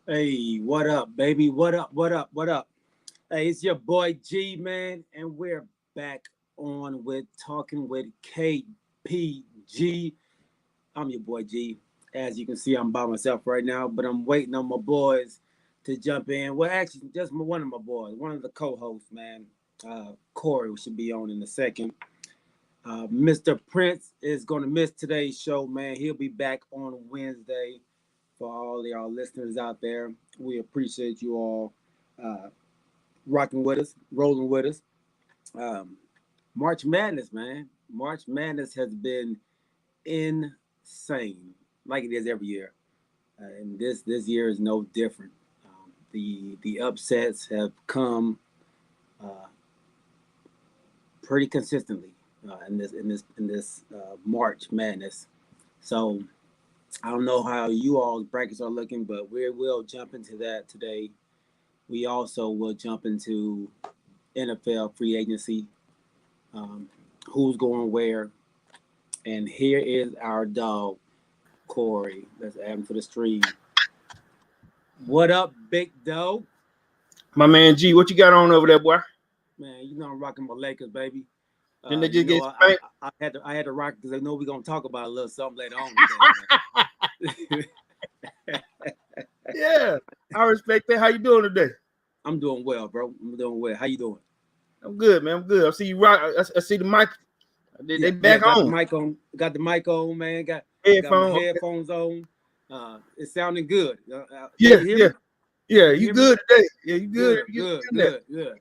Hey, what up, baby? What up? What up? What up? Hey, it's your boy G, man, and we're back on with talking with KPG. I'm your boy G. As you can see, I'm by myself right now, but I'm waiting on my boys to jump in. Well, actually, just one of my boys, one of the co-hosts, man. Corey should be on in a second. Mr. Prince is going to miss today's show, man. He'll be back on Wednesday. For all y'all listeners out there, we appreciate you all uh, rocking with us, rolling with us. Um, March Madness, man. March Madness has been insane, like it is every year, and this year is no different. The upsets have come uh, pretty consistently in this March Madness. So I don't know how you all's brackets are looking, but we will jump into that today. We also will jump into NFL free agency, um, who's going where, and here is our dog, Corey. Let's add him to the stream. What up, big dog? My man G, what you got on over there, boy? Man, you know I'm rocking my Lakers, baby. Didn't they You just know get I, spanked? I had to rock because I know we're gonna talk about a little something later on today, man. Yeah, I respect that. How you doing today? I'm doing well, bro. I'm doing well. How you doing? I'm good, man. I'm good. I see you rock. I see the mic. They Yeah, yeah. back Got the on. mic on. Got the mic on, man. Got my Headphone. Okay. headphones on. It's sounding good. Can Yeah, you hear yeah, me? yeah. Can you You hear me? good today? Yeah, you good. Good, You good, in there? good, good,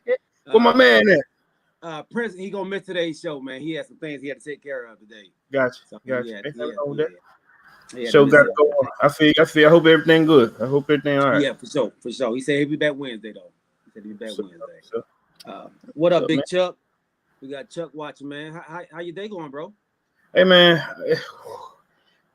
good. Where my Uh, man at? Prince, he gonna miss today's show, man. He had some things he had to take care of today, Gotcha, so gotcha. yeah, Ain't nothing yeah, wrong with yeah. that. He had to Show miss got to it go on. today. I hope everything good. I hope everything all right. Yeah, for sure, for sure. He said he'll be back Wednesday though. He said he'll be back So, Wednesday. so, What up, so, man. Big Chuck? We got Chuck watching, man. How your day going, bro? Hey, man.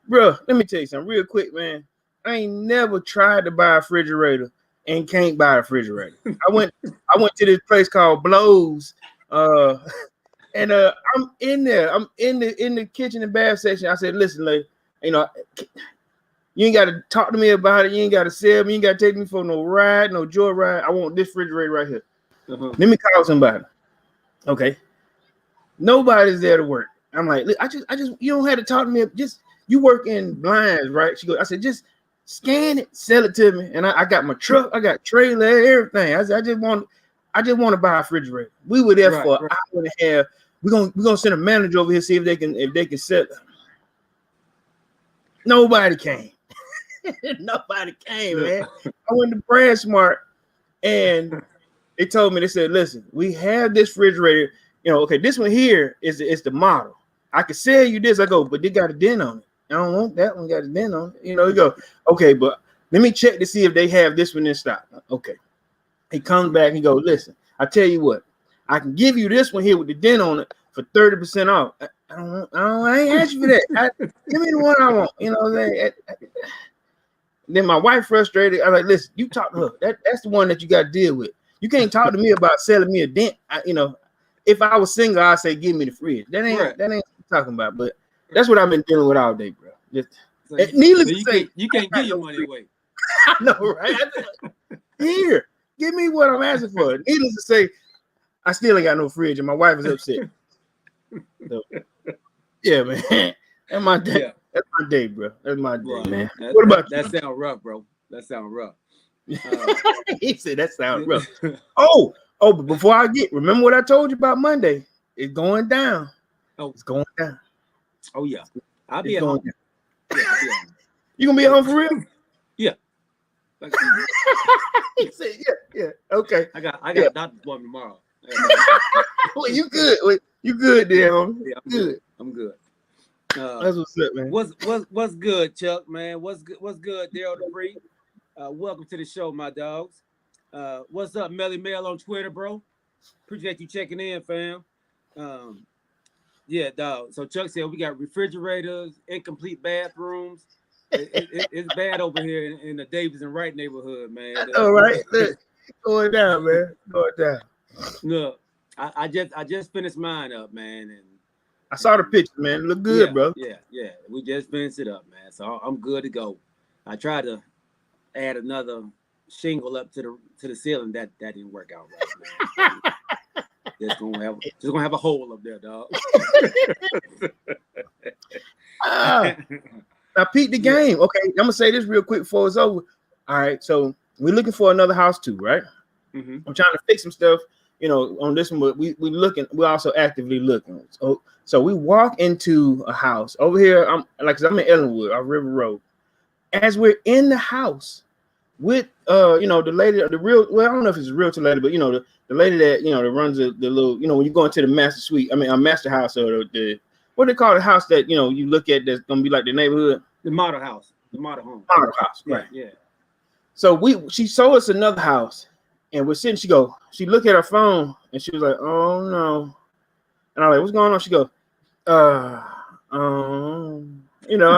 Bro, let me tell you something real quick, man. I ain't never tried to buy a refrigerator and can't buy a refrigerator. I went to this place called Blows, uh, and I'm in there. I'm in the kitchen and bath section. I said, listen, lady, you know, you ain't got to talk to me about it. You ain't got to sell me. You ain't got to take me for no ride, no joy ride. I want this refrigerator right here. Uh-huh. Let me call somebody. Okay. Nobody's there to work. I'm like, I just, you don't have to talk to me. Just you work in blinds, right? She goes, I said, just scan it, sell it to me. And I got my truck, I got trailer, everything. I said, I just want to buy a refrigerator. We were there Right, for an right. hour and a half. We're gonna send a manager over here, see if they can sell it. Nobody came. Nobody came, Look. man. I went to Brand Smart and they told me, they said, listen, we have this refrigerator. Okay, this one here is the model. I can sell you this. I go, but they got a dent on it. I don't want that one got a dent on it. You go, okay, but let me check to see if they have this one in stock. Okay. He comes back and he goes, listen, I tell you what, I can give you this one here with the dent on it for 30% off. I ain't asked you for that. Give me the one I want. Then my wife frustrated. I was like, listen, you talk to her. That's the one that you got to deal with. You can't talk to me about selling me a dent. If I was single, I'd say give me the fridge. That ain't Right. what I'm talking about. But that's what I've been dealing with all day, bro. So Needless so to say, you I can't got give your no money fridge. away. I know, right? Here, give me what I'm asking for. Needless to say, I still ain't got no fridge, and my wife is upset. So, yeah, man. That's my day. Yeah. That's my day, bro. That's my day, Well, man. that, What that about that sound rough, bro. That sound rough. you? Uh, He said that sounds rough. Oh, but before I remember what I told you about Monday? It's going down. oh, It's going down. oh yeah. I'll It's be at going home. down. Yeah, I'll be at home. You gonna be at home for real? Yeah. Like, He said, yeah. Okay. I got Yeah. a doctor's appointment tomorrow. I got a doctor's appointment. Well, you good. Well, you good there, homie. Yeah, I'm Good. good. I'm good. That's what's up, man. What's good, Chuck, man? What's good, Daryl Dupree? Welcome to the show, my dogs. What's up, Melly Mel on Twitter, bro? Appreciate you checking in, fam. Um, yeah, dog. So Chuck said we got refrigerators, incomplete bathrooms. It's bad over here in the Davis and Wright neighborhood, man. All right. Look, going down, man. Going down. Look, I just finished mine up, man, I saw the and picture, man. It look good, yeah, bro. yeah, yeah. We just finished it up, man. So I'm good to go. I tried to add another shingle up to the ceiling. That didn't work out right, man. Just gonna have a hole up there, dog. Now, peep the game. Okay, I'm gonna say this real quick before it's over. All right, so we're looking for another house too, right? Mm-hmm. I'm trying to fix some stuff, on this one, but we looking. We're also actively looking. So we walk into a house over here. I'm in Ellenwood, on River Road. As we're in the house with the lady, the real, well, I don't know if it's a realtor lady, but the lady that that runs the little, when you go into the master suite, a master house, or the what they call the house that you look at that's gonna be like the neighborhood, the model house, the model home, model house, right? Yeah. So she sold us another house, and we're sitting. She looked at her phone, and she was like, "Oh no," and I'm like, "What's going on?" She goes, I'm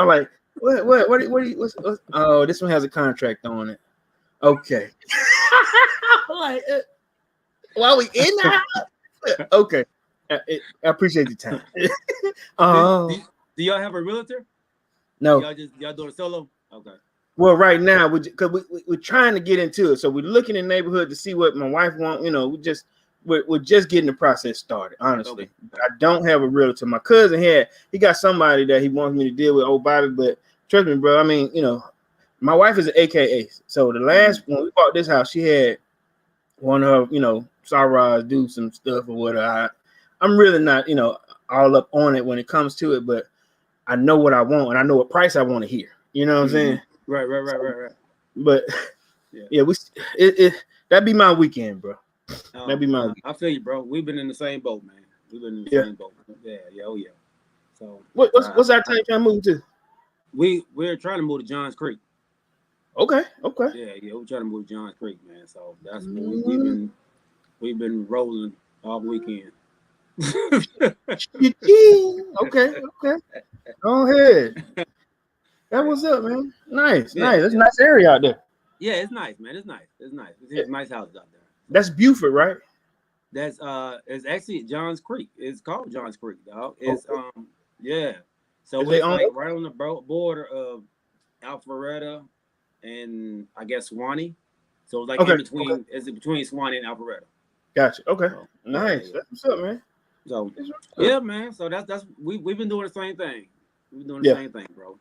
like, what's, oh, this one has a contract on it. Okay. Like, while we in the house? Okay. I appreciate the time. Do y'all have a realtor? No. Y'all doing solo? Okay. Well, right now, because we're trying to get into it. So we're looking in the neighborhood to see what my wife wants. We're just getting the process started, honestly. Okay. I don't have a realtor. My cousin he got somebody that he wants me to deal with, old Bobby, but trust me, bro. I mean, my wife is an AKA. So the last when we bought this house, she had one of her, Sarah's do some stuff or whatever. I'm really not, all up on it when it comes to it, but I know what I want and I know what price I want to hear. You know what I'm saying? Right. But yeah, that'd be my weekend, bro. That'd be my weekend. I feel you, bro. We've been in the same boat, man. We've been in the same boat. Yeah, oh yeah. So what's our time trying to move to? We're trying to move to Johns Creek. Okay. Yeah, we're trying to move to Johns Creek, man. So that's what we've been rolling all weekend. Okay. Go ahead. That was up, man. Nice. That's a nice area out there. Yeah, it's nice, man. It's nice. It's nice houses out there. That's Buford, right? That's it's actually Johns Creek. It's called Johns Creek, dog. It's yeah. So it's like right on the border of Alpharetta and I guess Swanee. So it's like in between. Okay. It's between Swanee and Alpharetta. Gotcha. Okay. So, nice. That's what's up, man. So yeah, man. So that's we've been doing the same thing. We've been doing the same thing, bro.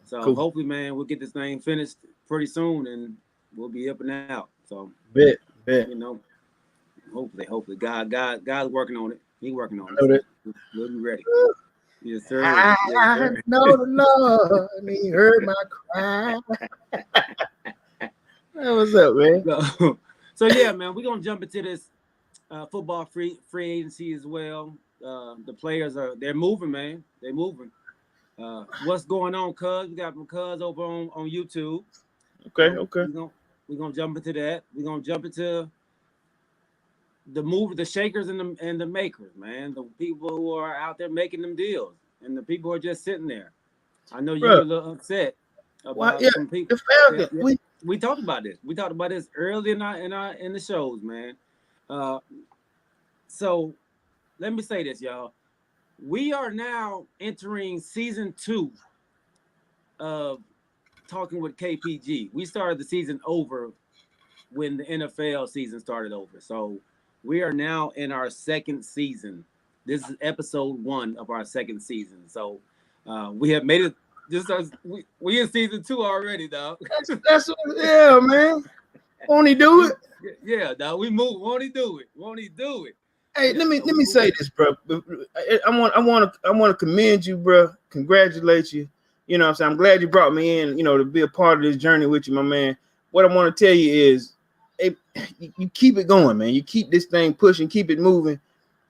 So cool. Hopefully, man, we'll get this thing finished pretty soon, and we'll be up and out. So bet. Hopefully, God's working on it. He's working on it. We'll be ready. Yes, sir. I know the Lord, and He heard my cry. What's up, man? So yeah, man, we're gonna jump into this football free agency as well. The players they're moving, man. They're moving. What's going on, cuz? We got my cuz over on YouTube. Okay. We're gonna jump into that. We're gonna jump into the shakers and the makers, man. The people who are out there making them deals, and the people who are just sitting there. I know you're a little upset about some people. We talked about this. We talked about this early in the shows, man. So let me say this, y'all. We are now entering season 2 of Talking with KPG. We started the season over when the NFL season started over. So we are now in our second season. This is episode 1 of our second season. So we have made it. We in season 2 already, dog. That's yeah, man. Won't he do it? Yeah, dog. We move. Won't he do it? Hey, let me say this, bro. I want to commend you, bro. Congratulate you. You know what I'm saying? I'm glad you brought me in, to be a part of this journey with you, my man. What I want to tell you is, you keep it going, man. You keep this thing pushing, keep it moving,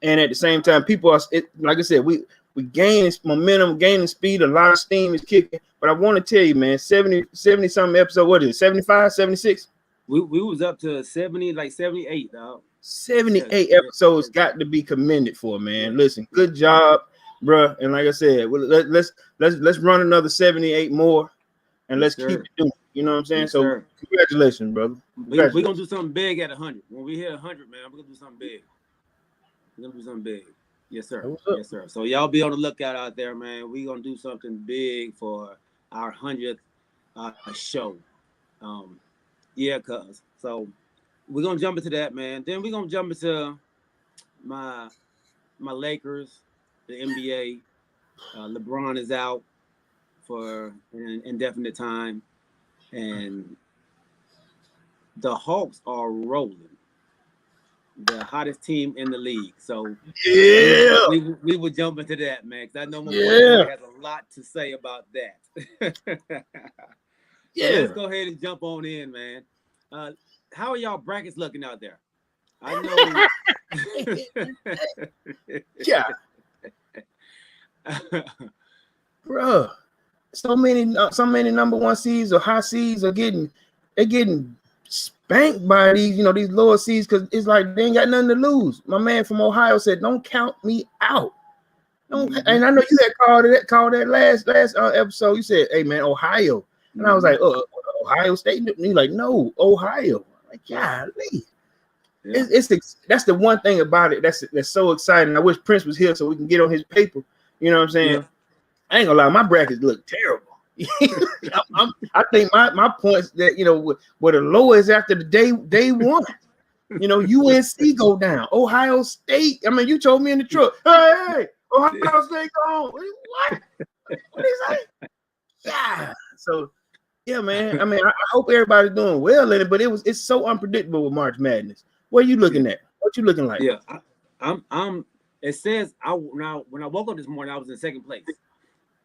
and at the same time, people are, like I said, we gaining momentum, gaining speed. A lot of steam is kicking. But I want to tell you, man, 70 something episode. What is it? 75, 76? We was up to 70, like 78, dog. 78 episodes got to be commended for, man. Listen, good job, bro. And like I said, let's run another 78 more, and let's keep it doing. You know what I'm saying? So congratulations, brother. We're gonna do something big at 100. When we hit 100, man, we're gonna do something big. Yes, sir. Yes, sir. So y'all be on the lookout out there, man. We're gonna do something big for our 100th show. Yeah, cuz. So we're gonna jump into that, man. Then we're gonna jump into my my Lakers, the NBA. LeBron is out for an indefinite time, and the Hawks are rolling, the hottest team in the league. So Yeah, we will jump into that, man. 'Cause I know my boy yeah, Corey has a lot to say about that. So yeah. let's go ahead and jump on in, man. Uh, how are y'all brackets looking out there? I know. Yeah, bro. So many number one seeds or high seeds are getting spanked by these lower seeds because it's like they ain't got nothing to lose. My man from Ohio said, "Don't count me out." Don't, and I know you had called that last episode. You said, "Hey man, Ohio," and I was like, "Oh, Ohio State." And you're like, "No, Ohio." I'm like, golly. Yeah. That's the one thing about it that's so exciting. I wish Prince was here so we can get on his paper. You know what I'm saying? Yeah. I ain't gonna lie, my brackets look terrible. I think my points that were the lowest after the day one. UNC go down. Ohio State. I mean, you told me in the truck, hey, Ohio State go on. What? What is that? Yeah. So yeah, man. I mean, I hope everybody's doing well in it, but it's so unpredictable with March Madness. What are you looking at? What you looking like? Yeah. I'm it says when I woke up this morning, I was in second place.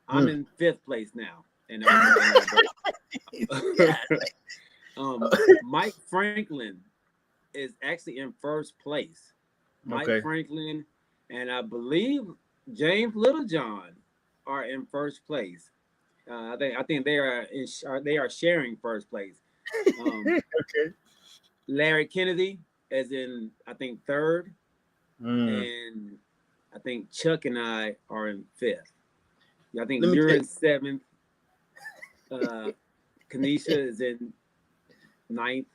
I'm in fifth place now. And Mike Franklin is actually in first place. Mike Franklin and I believe James Littlejohn are in first place. I think they are sharing first place. Larry Kennedy is in I think third, and I think Chuck and I are in fifth. I think you're in seventh. Kanisha is in ninth.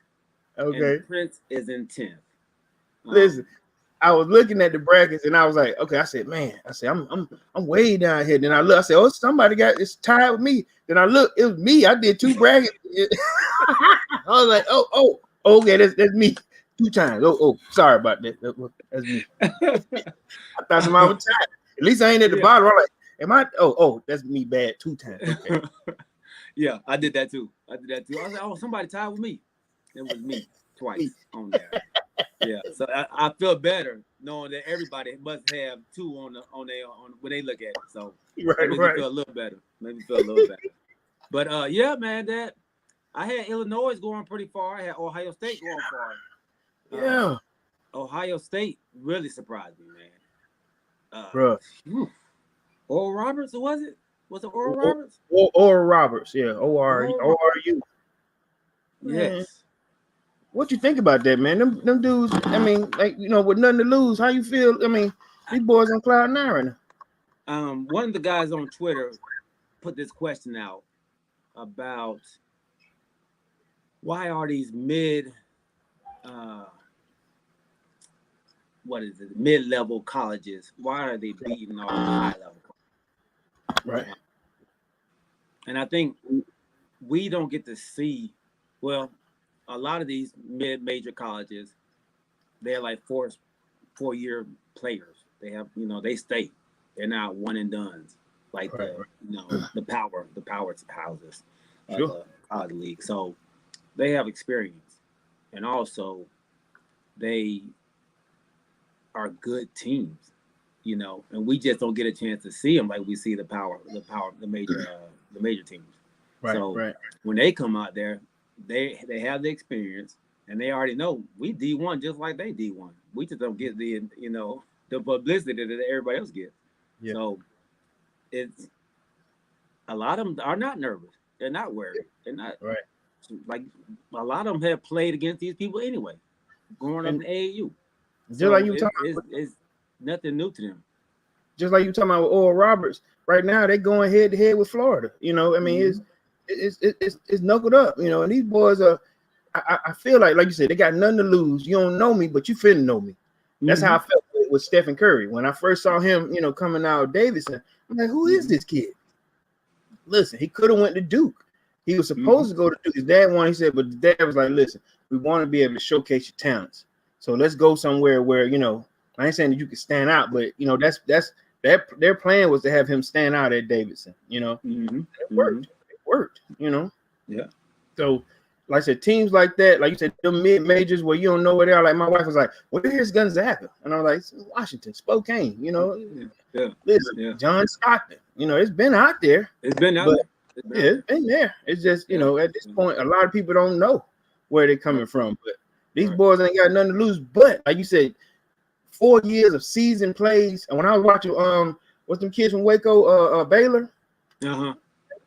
And Prince is in 10th. Listen, I was looking at the brackets and I was like, okay, I said, I'm way down here. Then I look, I said, oh, somebody got it's tied with me. Then I look, it was me. I did 2 brackets. I was like, okay, that's me 2 times. Oh, sorry about that. That's me. I thought somebody was tied. At least I ain't at the bottom. I'm like, am I? Oh, that's me bad 2 times. Okay. Yeah, I did that too. I was like, oh, somebody tied with me. It was me twice on there. Yeah, so I feel better knowing that everybody must have 2 on when they look at it. So right. Feel a little better. Maybe feel a little better. But yeah, man, that I had Illinois going pretty far. I had Ohio State going far. Yeah. Ohio State really surprised me, man. Bro. Oral Roberts, was it? Was it Oral Roberts? Oral Roberts, yeah. ORU. Yes. What you think about that, man? Them dudes, I mean, like, with nothing to lose, how you feel? I mean, these boys on cloud 9 right now. One of the guys on Twitter put this question out about why are these mid-level colleges, why are they beating all the high level colleges? Right. And I think we don't get to see, well, a lot of these mid-major colleges, they're like four-year players. They have, they stay. They're not one and dones like the power houses of the college league. So they have experience, and also they are good teams, and we just don't get a chance to see them like we see the major teams. Right. So when they come out there, they have the experience, and they already know we D1 just like they D1. We just don't get the publicity that everybody else gets. Yeah. So it's a lot of them are not nervous. They're not worried. They're not like a lot of them have played against these people anyway, growing up in AAU. Just like you talking about, it's nothing new to them. Just like you talking about with Oral Roberts, right now they're going head to head with Florida. I mean, it's knuckled up. And these boys are. I feel like you said, they got nothing to lose. You don't know me, but you finna know me. That's how I felt with Stephen Curry when I first saw him. Coming out of Davidson, I'm like, who is this kid? Listen, he could have went to Duke. He was supposed to go to Duke. His dad wanted. He said, but the dad was like, "Listen, we want to be able to showcase your talents. So let's go somewhere where I ain't saying that you can stand out, but that's their plan was to have him stand out at Davidson. It worked. It worked. Yeah. So, like I said, teams like that, like you said, the mid majors where you don't know where they are. Like my wife was like, "Where's Gonzaga?" And I was like, "Washington, Spokane." Listen, John Stockton. It's been out there. It's been out there. It's been there. It's just at this point, a lot of people don't know where they're coming from. But these boys ain't got nothing to lose. But like you said, 4 years of season plays. And when I was watching, what's them kids from Waco, Baylor?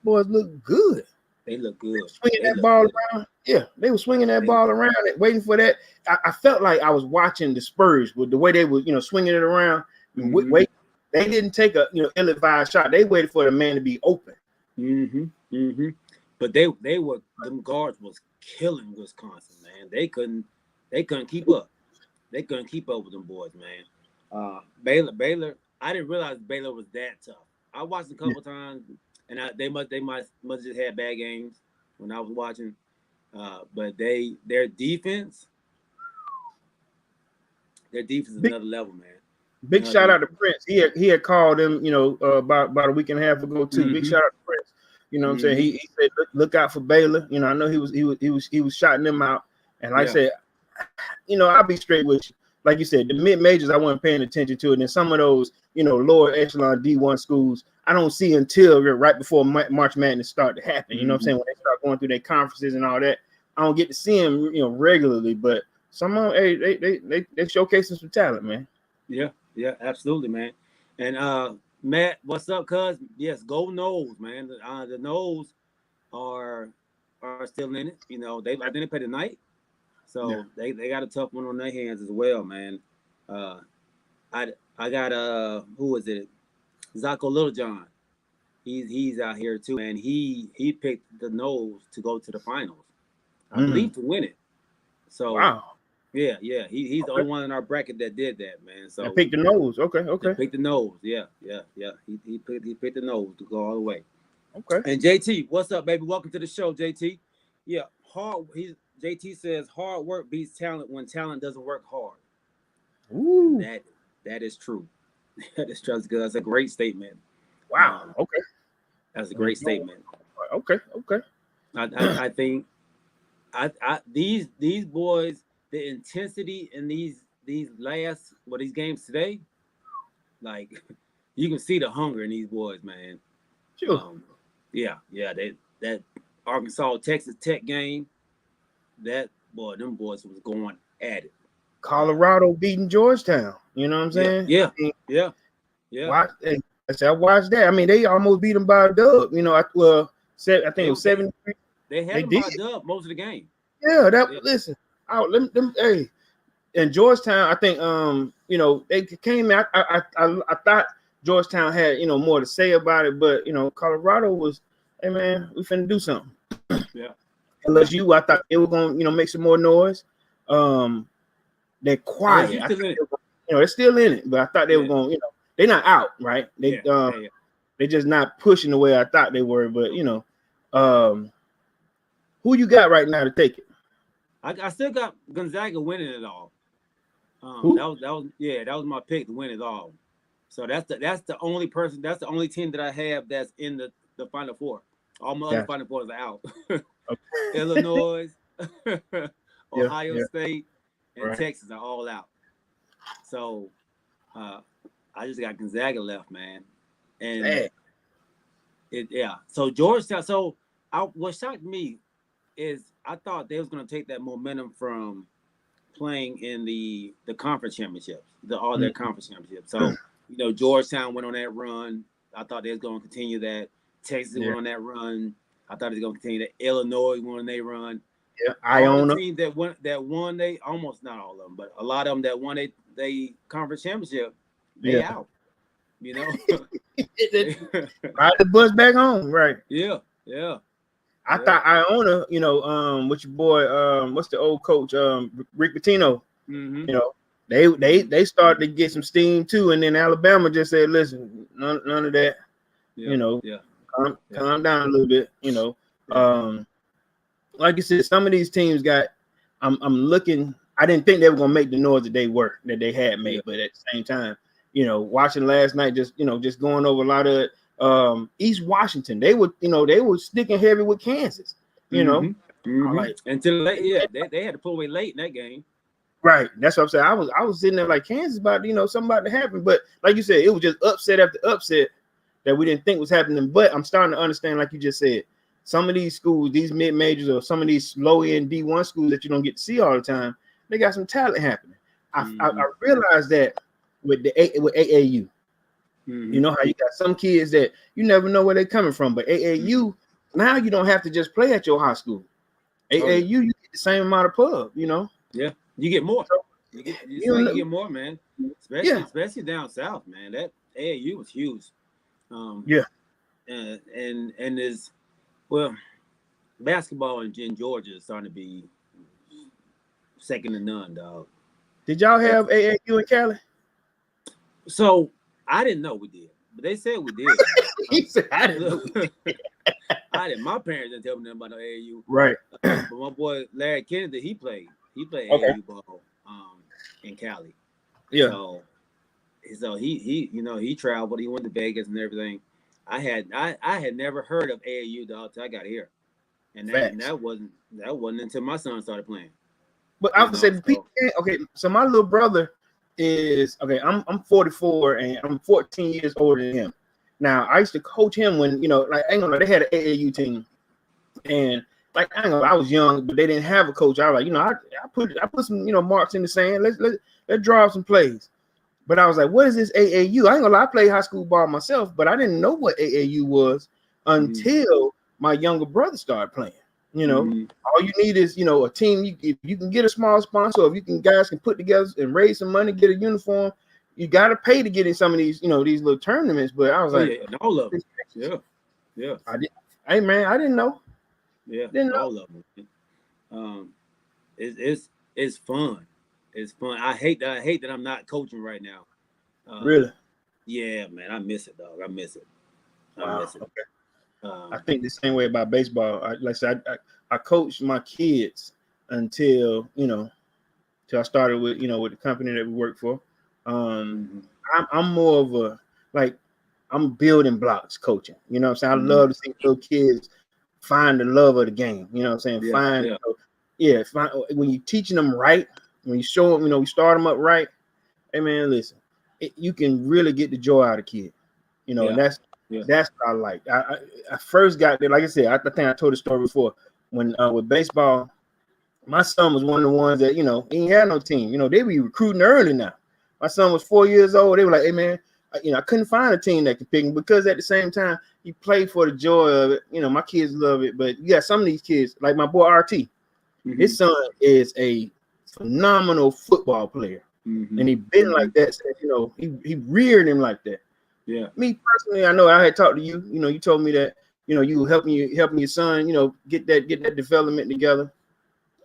Boys look good. They look good. Swinging that ball around. Yeah, they were swinging that ball around and waiting for that. I felt like I was watching the Spurs with the way they were, swinging it around. Wait, they didn't take a ill-advised shot. They waited for the man to be open. But them guards was killing Wisconsin, man. They couldn't keep up. They couldn't keep up with them boys, man. Baylor. I didn't realize Baylor was that tough. I watched a couple times, and they must just had bad games when I was watching. But their defense is another level, man. Big shout out to Prince. He had called him, about a week and a half ago too. Big shout out to Prince. You know what I'm saying? He said, look out for Baylor. I know he was shouting them out. And like I said, I'll be straight with you. Like you said, the mid majors I wasn't paying attention to, and then some of those, lower echelon D1 schools, I don't see until right before March Madness start to happen. You know what I'm saying? When they start going through their conferences and all that, I don't get to see them, regularly. But some of them, they showcasing some talent, man. Yeah, absolutely, man. And Matt, what's up, cuz? Yes, go Noles, man. The Noles are still in it. I think they play tonight. So they got a tough one on their hands as well, man. I got who is it? Zacho Littlejohn. He's out here too, and he picked the Noles to go to the finals. I believe to win it. So wow. Yeah. He's the only one in our bracket that did that, man. So pick the Noles. Okay. Pick the Noles. Yeah. He picked the Noles to go all the way. Okay. And JT, what's up, baby? Welcome to the show, JT. Yeah, JT says hard work beats talent when talent doesn't work hard. Ooh. That is true. That is true. That's a great statement. Wow. Okay. That's a great statement. Okay. I think these boys, the intensity in these games today, like you can see the hunger in these boys, man. Sure. That Arkansas Texas Tech game, them boys was going at it. Colorado beating Georgetown. You know what I'm saying? Yeah. I watched that. I mean, they almost beat them by a dub. I think it was 7. They had them by a dub most of the game. Yeah. Listen. Hey, in Georgetown, I think they came out. I thought Georgetown had more to say about it, but Colorado was, hey man, we finna do something. Yeah. LSU, I thought they were gonna make some more noise. They're quiet. They're still in it, but I thought they were going. They're not out, right? They're just not pushing the way I thought they were. But who you got right now to take it? I still got Gonzaga winning it all. That was my pick to win it all. So that's the only person. That's the only team that I have that's in the Final Four. All my other Final Fours are out. Illinois, Ohio State, and Texas are all out. So I just got Gonzaga left, man. And So Georgetown. So what shocked me is I thought they was going to take that momentum from playing in the conference championships, all their conference championships. So Georgetown went on that run. I thought they was going to continue that. Texas went on that run. I thought they was going to continue that. Illinois went on their run. Yeah, Iona. All the teams that won, they almost not all of them, but a lot of them that won they conference championship, they out. Ride the bus back home, right? Yeah. I thought Iona, with your boy, what's the old coach, Rick Pitino, they started to get some steam too, and then Alabama just said, listen, none of that, calm down a little bit, Like you said, some of these teams got. I'm looking. I didn't think they were gonna make the noise that they had made, but at the same time, watching last night, just going over a lot of East Washington, they were sticking heavy with Kansas. Like until late, they had to pull away late in that game. Right, that's what I'm saying. I was sitting there like Kansas about something about to happen, but like you said, it was just upset after upset that we didn't think was happening. But I'm starting to understand, like you just said, some of these schools, these mid majors, or some of these low end D1 schools that you don't get to see all the time, they got some talent happening. I realized that with AAU. You know how you got some kids that you never know where they're coming from, but AAU now you don't have to just play at your high school. AAU you get the same amount of pub. Yeah, you get more. You get more, man. Especially down south, man. That AAU was huge. And is basketball in Georgia is starting to be second to none, dog. Did y'all have AAU in Cali? So I didn't know we did, but they said we did. He said I didn't know we did. I didn't. My parents didn't tell me nothing about no AAU. Right. But my boy Larry Kennedy, he played AAU ball in Cali. Yeah. So he traveled. He went to Vegas and everything. I had never heard of AAU dog till I got here, and that wasn't until my son started playing. But I would say okay. So my little brother is I'm 44 and I'm 14 years older than him. Now I used to coach him when they had an AAU team, and I was young, but they didn't have a coach. I was like, I put some marks in the sand. Let's draw some plays. But I was like, what is this AAU? I ain't gonna lie, I played high school ball myself, but I didn't know what AAU was until my younger brother started playing. All you need is a team. If you can get a small sponsor, or if guys can put together and raise some money, get a uniform. You got to pay to get in some of these these little tournaments. But I was all of them. Yeah. I didn't know. Yeah, all of them. It's fun. It's fun. I hate that I'm not coaching right now. Really? Yeah, man. I miss it, dog. I miss it. I miss it. Okay. I think the same way about baseball. Like I said, I coached my kids until till I started with with the company that we work for. I'm more of a I'm building blocks coaching. You know what I'm saying? I love to see little kids find the love of the game. You know what I'm saying? When you're teaching them right, when you show them, we start them up right. Hey man, listen, you can really get the joy out of kids. And that's what I like. I first got there, like I said, I think I told the story before. When with baseball, my son was one of the ones that he ain't had no team. They be recruiting early now. My son was 4 years old. They were like, hey man, I couldn't find a team that could pick him, because at the same time you play for the joy of it. My kids love it, but you got some of these kids like my boy RT. His son is a phenomenal football player, and he been like that since he reared him like that. Yeah. Me personally, I know I had talked to you. You told me that you were helping your son get that development together.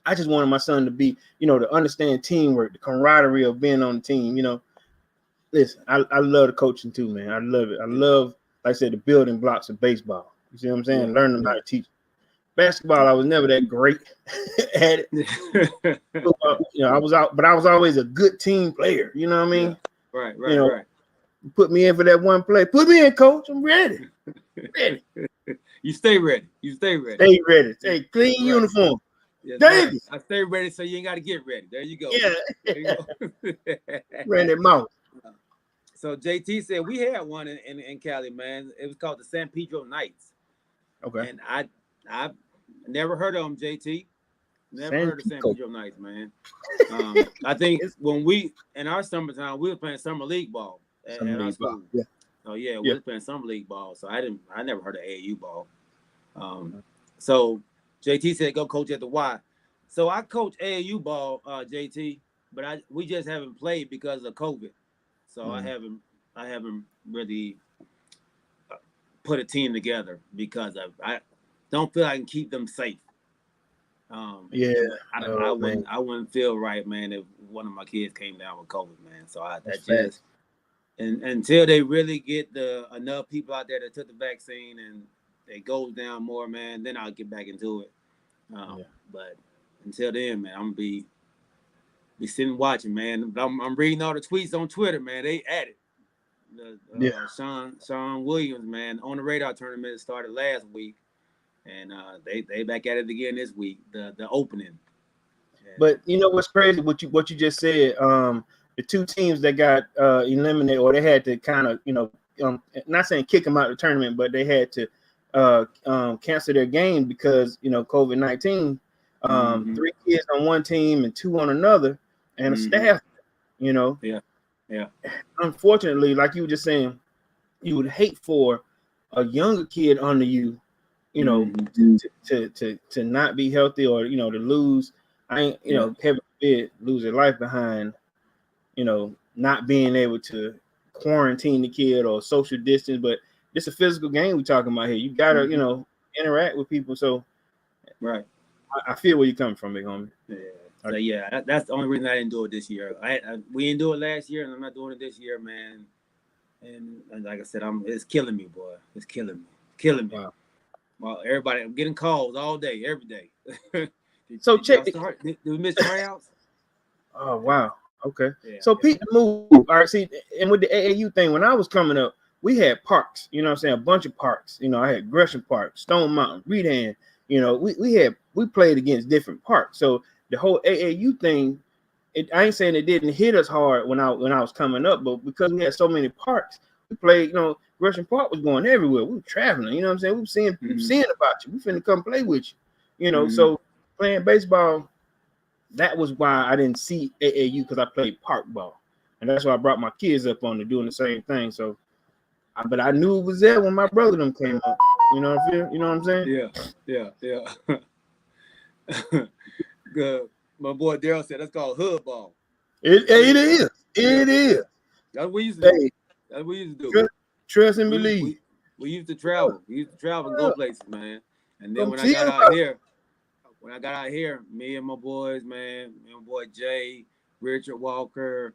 I just wanted my son to be to understand teamwork, the camaraderie of being on the team. Listen, I love the coaching too, man. I love it. I love, like I said, the building blocks of baseball. You see what I'm saying? Learning how to teach. Basketball, I was never that great at it. I was out, but I was always a good team player. You know what I mean? Yeah. Right. Put me in for that one play. Put me in, coach. I'm ready. Ready. You stay ready. Stay ready. Stay clean uniform. Yes, Davis. I stay ready, so you ain't got to get ready. There you go. Yeah. There you go. Ready mouth. So JT said we had one in Cali, man. It was called the San Pedro Knights. Okay. And I've never heard of them, JT. Never heard of San Pedro Knights, man. I think when we in our summertime, we were playing summer league ball at our school. Yeah. So we were playing summer league ball. So I never heard of AAU ball. So JT said go coach at the Y. So I coach AAU ball, JT, but we just haven't played because of COVID. So I haven't really put a team together because I don't feel I can keep them safe. I wouldn't feel right, man, if one of my kids came down with COVID, man. So and until they really get enough people out there that took the vaccine and it goes down more, man, then I'll get back into it. Yeah. But until then, man, I'm gonna be sitting watching, man. I'm reading all the tweets on Twitter, man. They at it. Yeah. Sean Williams, man, on the radar tournament started last week, and they back at it again this week. The opening. But you know what's crazy? What you just said. The two teams that got eliminated, or they had to kind of, not saying kick them out of the tournament, but they had to cancel their game because COVID-19. 3 kids on one team and 2 on another, and a staff. Yeah. Unfortunately, like you were just saying, you would hate for a younger kid under you, to not be healthy, or to lose. Heaven forbid, lose their life behind, not being able to quarantine the kid or social distance. But it's a physical game we're talking about here. You gotta, interact with people. So, right. I feel where you're coming from, big homie. Yeah. So yeah, that's the only reason I didn't do it this year. We didn't do it last year, and I'm not doing it this year, man. And like I said, it's killing me, boy. It's killing me. Wow. Well, everybody, I'm getting calls all day, every day. So did we miss tryouts? Oh wow. Okay. Yeah, so Pete, the move. All right. See, and with the AAU thing, when I was coming up, we had parks. You know what I'm saying? A bunch of parks. I had Gresham Park, Stone Mountain, Redan. We played against different parks. So the whole AAU thing, I ain't saying it didn't hit us hard when I was coming up, but because we had so many parks, we played. Gresham Park was going everywhere. We were traveling. You know what I'm saying? We were seeing about you. We finna come play with you. So playing baseball, that was why I didn't see AAU, because I played park ball, and that's why I brought my kids up on to doing the same thing. So, but I knew it was there when my brother them came up. You know what I'm saying? Yeah. Good. My boy Daryl said that's called hood ball. It is. It is. That's what we used to do. Trust and believe. We used to travel. We used to travel and go places, man. And then when I got out here, me and my boys, man, my boy Jay, Richard Walker,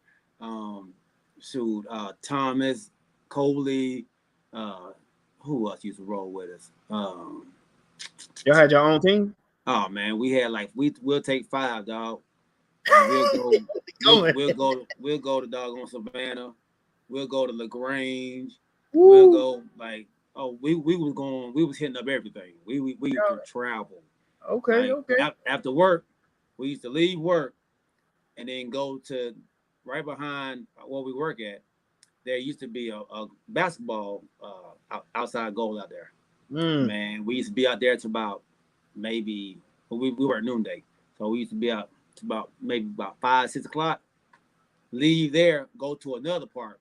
Thomas, Coley, who else used to roll with us? Y'all had your own team? Oh man, we had we'll take 5, dog. We'll go to doggone Savannah. We'll go to LaGrange. Woo. We'll go we was hitting up everything. We used to travel. Okay. After work, we used to leave work and then go to right behind where we work at. There used to be a basketball outside goal out there. Man, we used to be out there to about maybe we were at noonday, so we used to be out to about 5, 6 o'clock. Leave there, go to another park,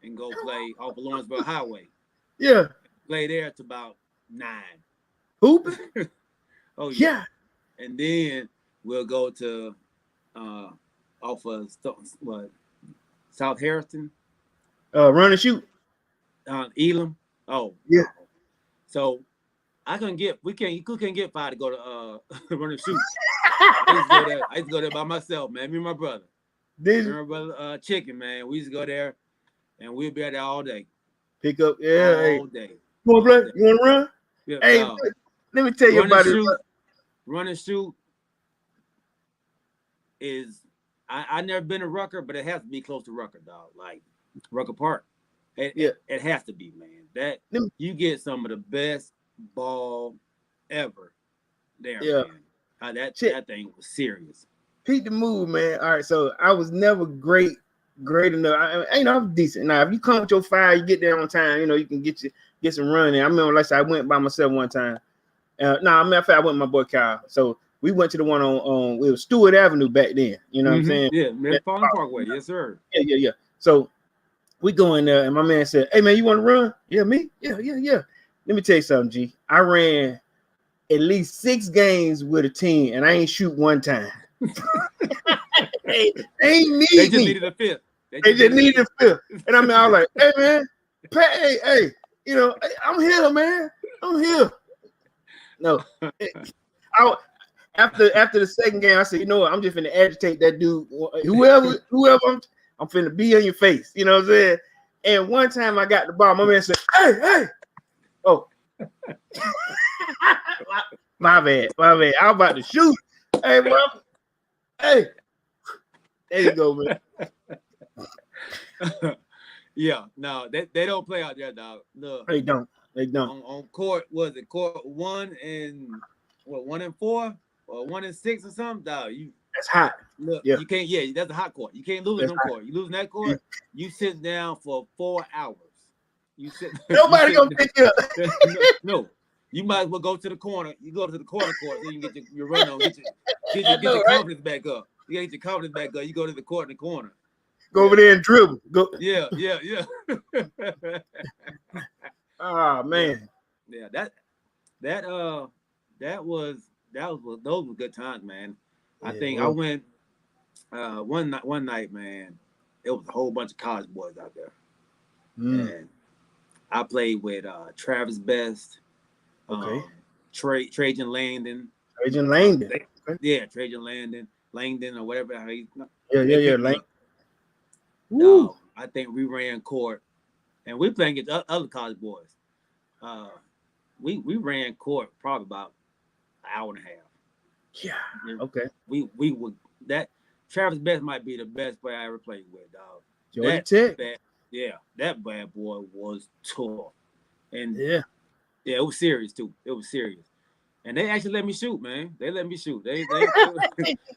and go play off of Lawrenceville Highway. Yeah, play there to about 9. Hooping. Oh yeah. And then we'll go to off of South Harrison. Run and shoot. Elam. Oh yeah. So we couldn't get 5 to go to run and shoot. I used to go there by myself, man. Me and my brother. My brother Chicken, man. We used to go there and we'd be out there all day. Pick up, all day. You wanna play? You wanna run? Yeah, hey, let me tell you about it. Run and shoot is I never been to Rucker, but it has to be close to Rucker, dog. Like Rucker Park. It has to be, man. That you get some of the best ball ever there, man. That thing was serious. Pete the move, man. All right, so I was never great enough. I'm decent. Now, if you come with your 5, you get there on time. You can get some running. I remember, like I said, I went by myself one time. Matter of fact, I went with my boy Kyle. So we went to the one on it was Stewart Avenue back then. You know what I'm saying? Yeah, Metropolitan Parkway. Yes, sir. Yeah. So we go in there, and my man said, "Hey, man, you want to run?" Yeah, me? Yeah. Let me tell you something, G. I ran at least 6 games with a team, and I ain't shoot one time. They just needed a 5th. They just needed a 5th. And I was like, "Hey, man, hey, I'm here, man. I'm here." No, after the second game, I said, "You know what? I'm just finna agitate that dude. Whoever I'm finna be in your face." You know what I'm saying? And one time I got the ball, my man said, "Hey." Oh, My bad. I'm about to shoot. Hey, bro. Hey. There you go, man. Yeah, no, they don't play out there, dog. Look, They don't. On court, was it court 1-4 or 1-6 or something, dog? That's hot. Look, Yeah. you can't. Yeah, that's a hot court. You can't lose in no court. You lose in that court, you sit down for 4 hours. You sit. Nobody gonna pick you up. No, you might as well go to the corner. You go to the corner court so you can get your run on. Get your confidence back up. You gotta get your confidence back up. You go to the court in the corner. Go over there and dribble. Go. Yeah. Oh man. Yeah, those were good times, man. I think I went one night, man. It was a whole bunch of college boys out there, and I played with Travis Best, Trajan Langdon. Yeah, Trajan Langdon or whatever. Yeah, Langdon. No, I think we ran court, and we playing against other college boys. We ran court probably about an hour and a half. Yeah. Okay. We would that Travis Best might be the best player I ever played with, dog. Georgia Tech. That bad boy was tough, and yeah, it was serious too. It was serious, and they actually let me shoot, man. They let me shoot. They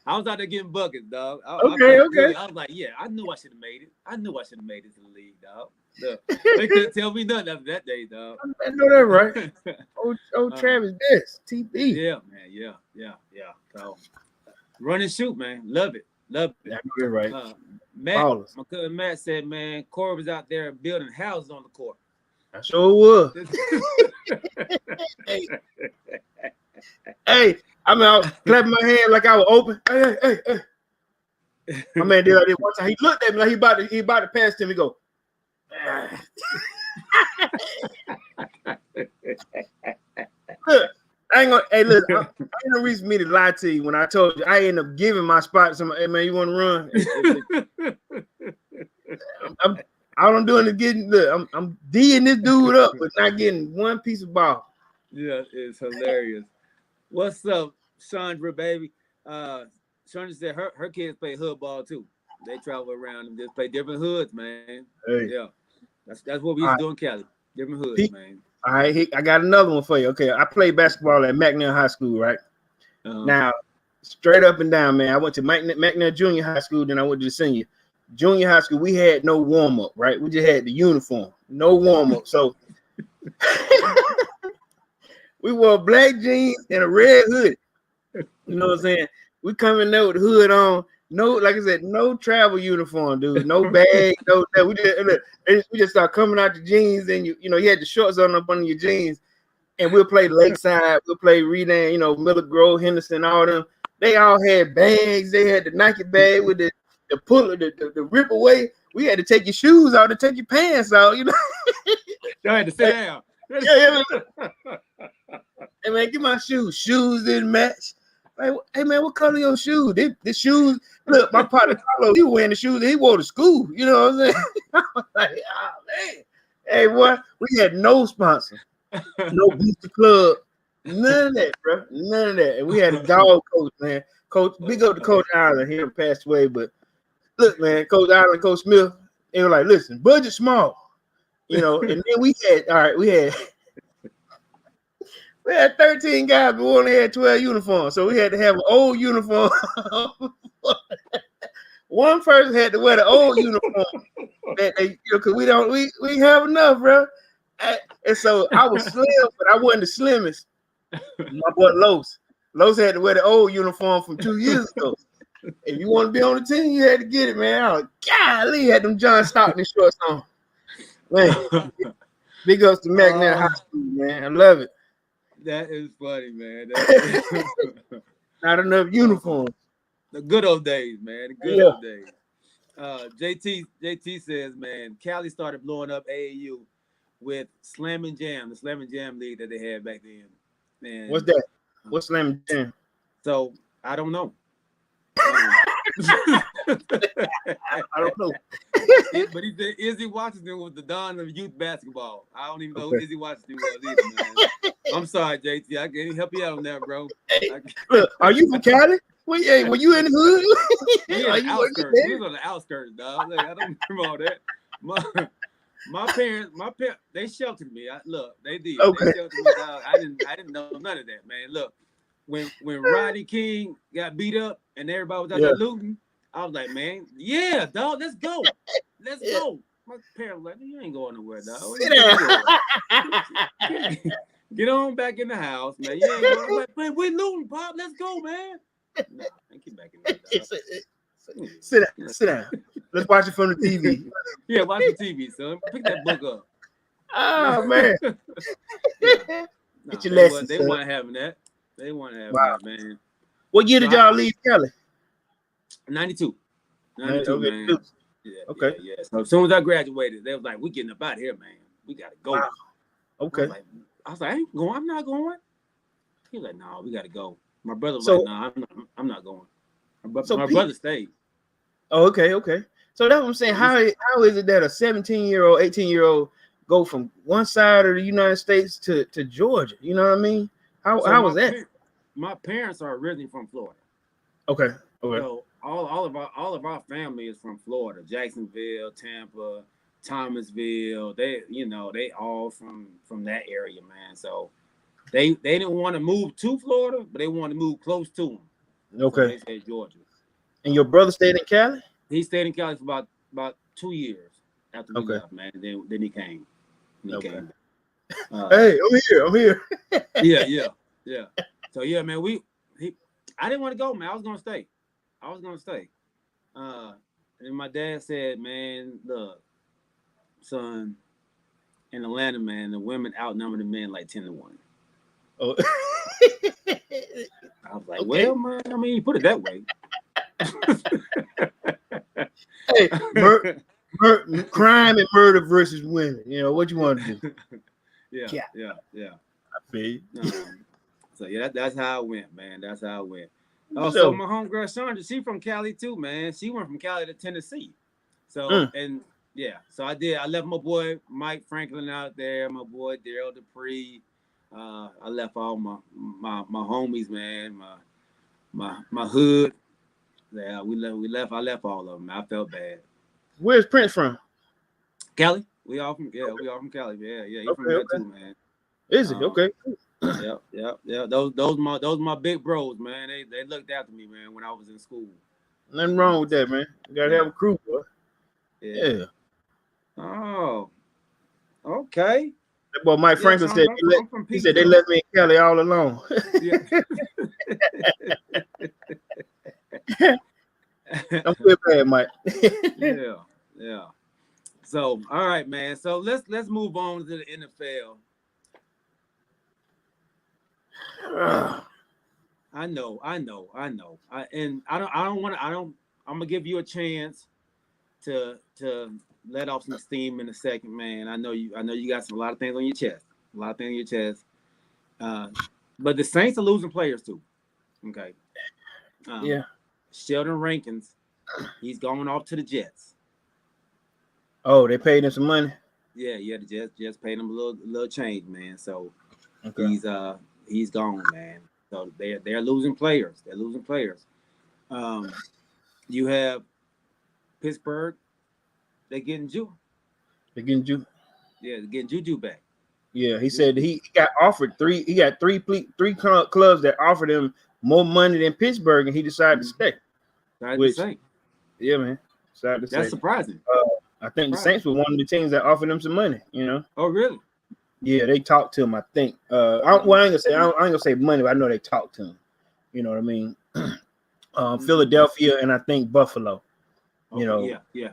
I was out there getting buckets, dog. Okay. I was like, yeah, I knew I should have made it. I knew I should have made it to the league, dog. Look, they couldn't tell me nothing after that day, dog. I know that, right? Old Travis Best, TB. Yeah, man. Yeah. So, run and shoot, man. Love it. Yeah, you're right. My cousin Matt said, man, Corey was out there building houses on the court. I sure was. Hey, I mean, I was clapping my hand like I was open. Hey. My man did like this one time. He looked at me like he about to pass to me. Go. Look, I ain't gonna. Hey, look, ain't no reason for me to lie to you when I told you I end up giving my spot to somebody. Hey, man, you want to run? All I'm doing is getting. Look, I'm D'ing this dude up, but not getting one piece of ball. Yeah, it's hilarious. What's up, Chandra, baby? Chandra said her kids play hood ball too. They travel around and just play different hoods, man. Hey. Yeah, that's what we used to do in Cali. Different hoods, man. All right, I got another one for you. Okay, I played basketball at McNair High School, right? Now, straight up and down, man. I went to McNair Junior High School, then I went to the senior. Junior high school, we had no warm-up, right? We just had the uniform, no warm-up. So we wore black jeans and a red hoodie. You know what I'm saying? We come in there with the hood on. No, like I said, no travel uniform, dude. No bag, no. We just start coming out the jeans, and you had the shorts on up under your jeans, and we'll play Lakeside, we'll play Redan, Miller Grove, Henderson, all them. They all had bags. They had the Nike bag with the puller, the rip away. We had to take your shoes out to take your pants out. You had to sit down. Yeah. Hey man, get my shoes. Shoes didn't match. Like, hey man, what color your shoes? The shoes. Look, my partner Carlos, he was wearing the shoes that he wore to school. You know what I'm saying? I was like, oh man. Hey boy, we had no sponsor, no booster club, none of that, bro. None of that. And we had a dog coach, man. Coach, big up to Coach Allen. He passed away, but look, man, Coach Allen, Coach Smith, they were like, listen, budget small, and then we had 13 guys, but we only had 12 uniforms. So we had to have an old uniform. One person had to wear the old uniform. Because we have enough, bro. And so I was slim, but I wasn't the slimmest. My boy Los had to wear the old uniform from 2 years ago. If you want to be on the team, you had to get it, man. I was golly, had them John Stockton shorts on. Man, big ups to McNair High School, man. I love it. That is funny, man. Not enough uniforms. The good old days, man. The good old days. JT says, man, Cali started blowing up AAU with Slam and Jam, the Slam and Jam league that they had back then. Man, what's that? What's Slam and Jam? So I don't know. I don't know. But he said Izzy Washington was the don of youth basketball. I don't even know Okay. who Izzy Washington was either, man. I'm sorry, JT. I can't help you out on that, bro. Hey, look, are you from Cali? Were you in the hood? We Are in the you outskirts. We was on the outskirts, dog. Look, I don't remember all that. My parents, they sheltered me. They did. Okay. They sheltered me, dog. I didn't know none of that, man. Look, when Rodney King got beat up and everybody was out there looting, I was like, man, yeah, dog, let's go. Let's go. My parents were like, you ain't going nowhere, dog. Get on back in the house, man. You ain't going. I'm like, man, we looting, Pop. Let's go, man. Nah, I get back in there, dog. Sit down. Let's watch it from the TV. Yeah, watch the TV, son. Pick that book up. Oh man. Get your lessons. They weren't having that. They weren't having that, man. What year did y'all leave Cali? 92. 92, okay. Man. Yeah, okay. Yeah. So as soon as I graduated, they was like, "We getting up out of here, man. We gotta go." Wow. Okay. I was like, I ain't going. I'm not going. He was like, "No, we gotta go." My brother was like, "No, I'm not going." My brother stayed. Oh, okay. So that's what I'm saying. How is it that a 17-year-old, 18-year-old go from one side of the United States to Georgia? You know what I mean? How was that? My parents are originally from Florida. Okay. So all of our family is from Florida, Jacksonville, Tampa, Thomasville. They all from that area, man. So they didn't want to move to Florida, but they wanted to move close to them. Okay. So they said Georgia. And your brother stayed in Cali? He stayed in Cali for about 2 years after we left, man. Then he came. Came. Hey, I'm here. Yeah. So yeah, man, I didn't want to go, man. I was gonna stay. And my dad said, man, look, son, in Atlanta, man, the women outnumber the men like 10-1. Oh. I was like, well, man, I mean, you put it that way. Hey, crime and murder versus women. You know what you want to do? Yeah. I feel you. So yeah, that's how it went, man. That's how it went. Oh, so my homegirl Sandra, she from Cali too, man. She went from Cali to Tennessee. So so I left my boy Mike Franklin out there, my boy Daryl Dupree. I left all my homies, man, my hood. Yeah, we left. I left all of them. I felt bad. Where's Prince from? Cali. We all from Cali. Yeah. He from there too, man. Is it okay? Yeah. Those my big bros, man. They looked after me, man, when I was in school. Nothing wrong with that, man. You gotta have a crew, boy. Yeah. Oh. Okay. That boy Mike Franklin said he said they left me in Cali all alone. I'm feel bad, Mike. Yeah. So, all right, man. So let's move on to the NFL. I know. I'm gonna give you a chance to let off some steam in a second, man. I know you got a lot of things on your chest. But the Saints are losing players too. Okay. Sheldon Rankins, he's going off to the Jets. Oh, they paid him some money. Yeah, the Jets paid him a little change, man. So he's gone, man. So they're losing players. You have Pittsburgh. They're getting Juju. Yeah, they're getting Juju back. Yeah, he said he got offered three. He got three clubs that offered him more money than Pittsburgh, and he decided to stay. Yeah, man. That's surprising. I think the Saints were one of the teams that offered him some money. You know. Oh, really? Yeah, they talked to him. I think. I ain't gonna say money, but I know they talked to him. You know what I mean? Philadelphia and I think Buffalo. You know. Yeah.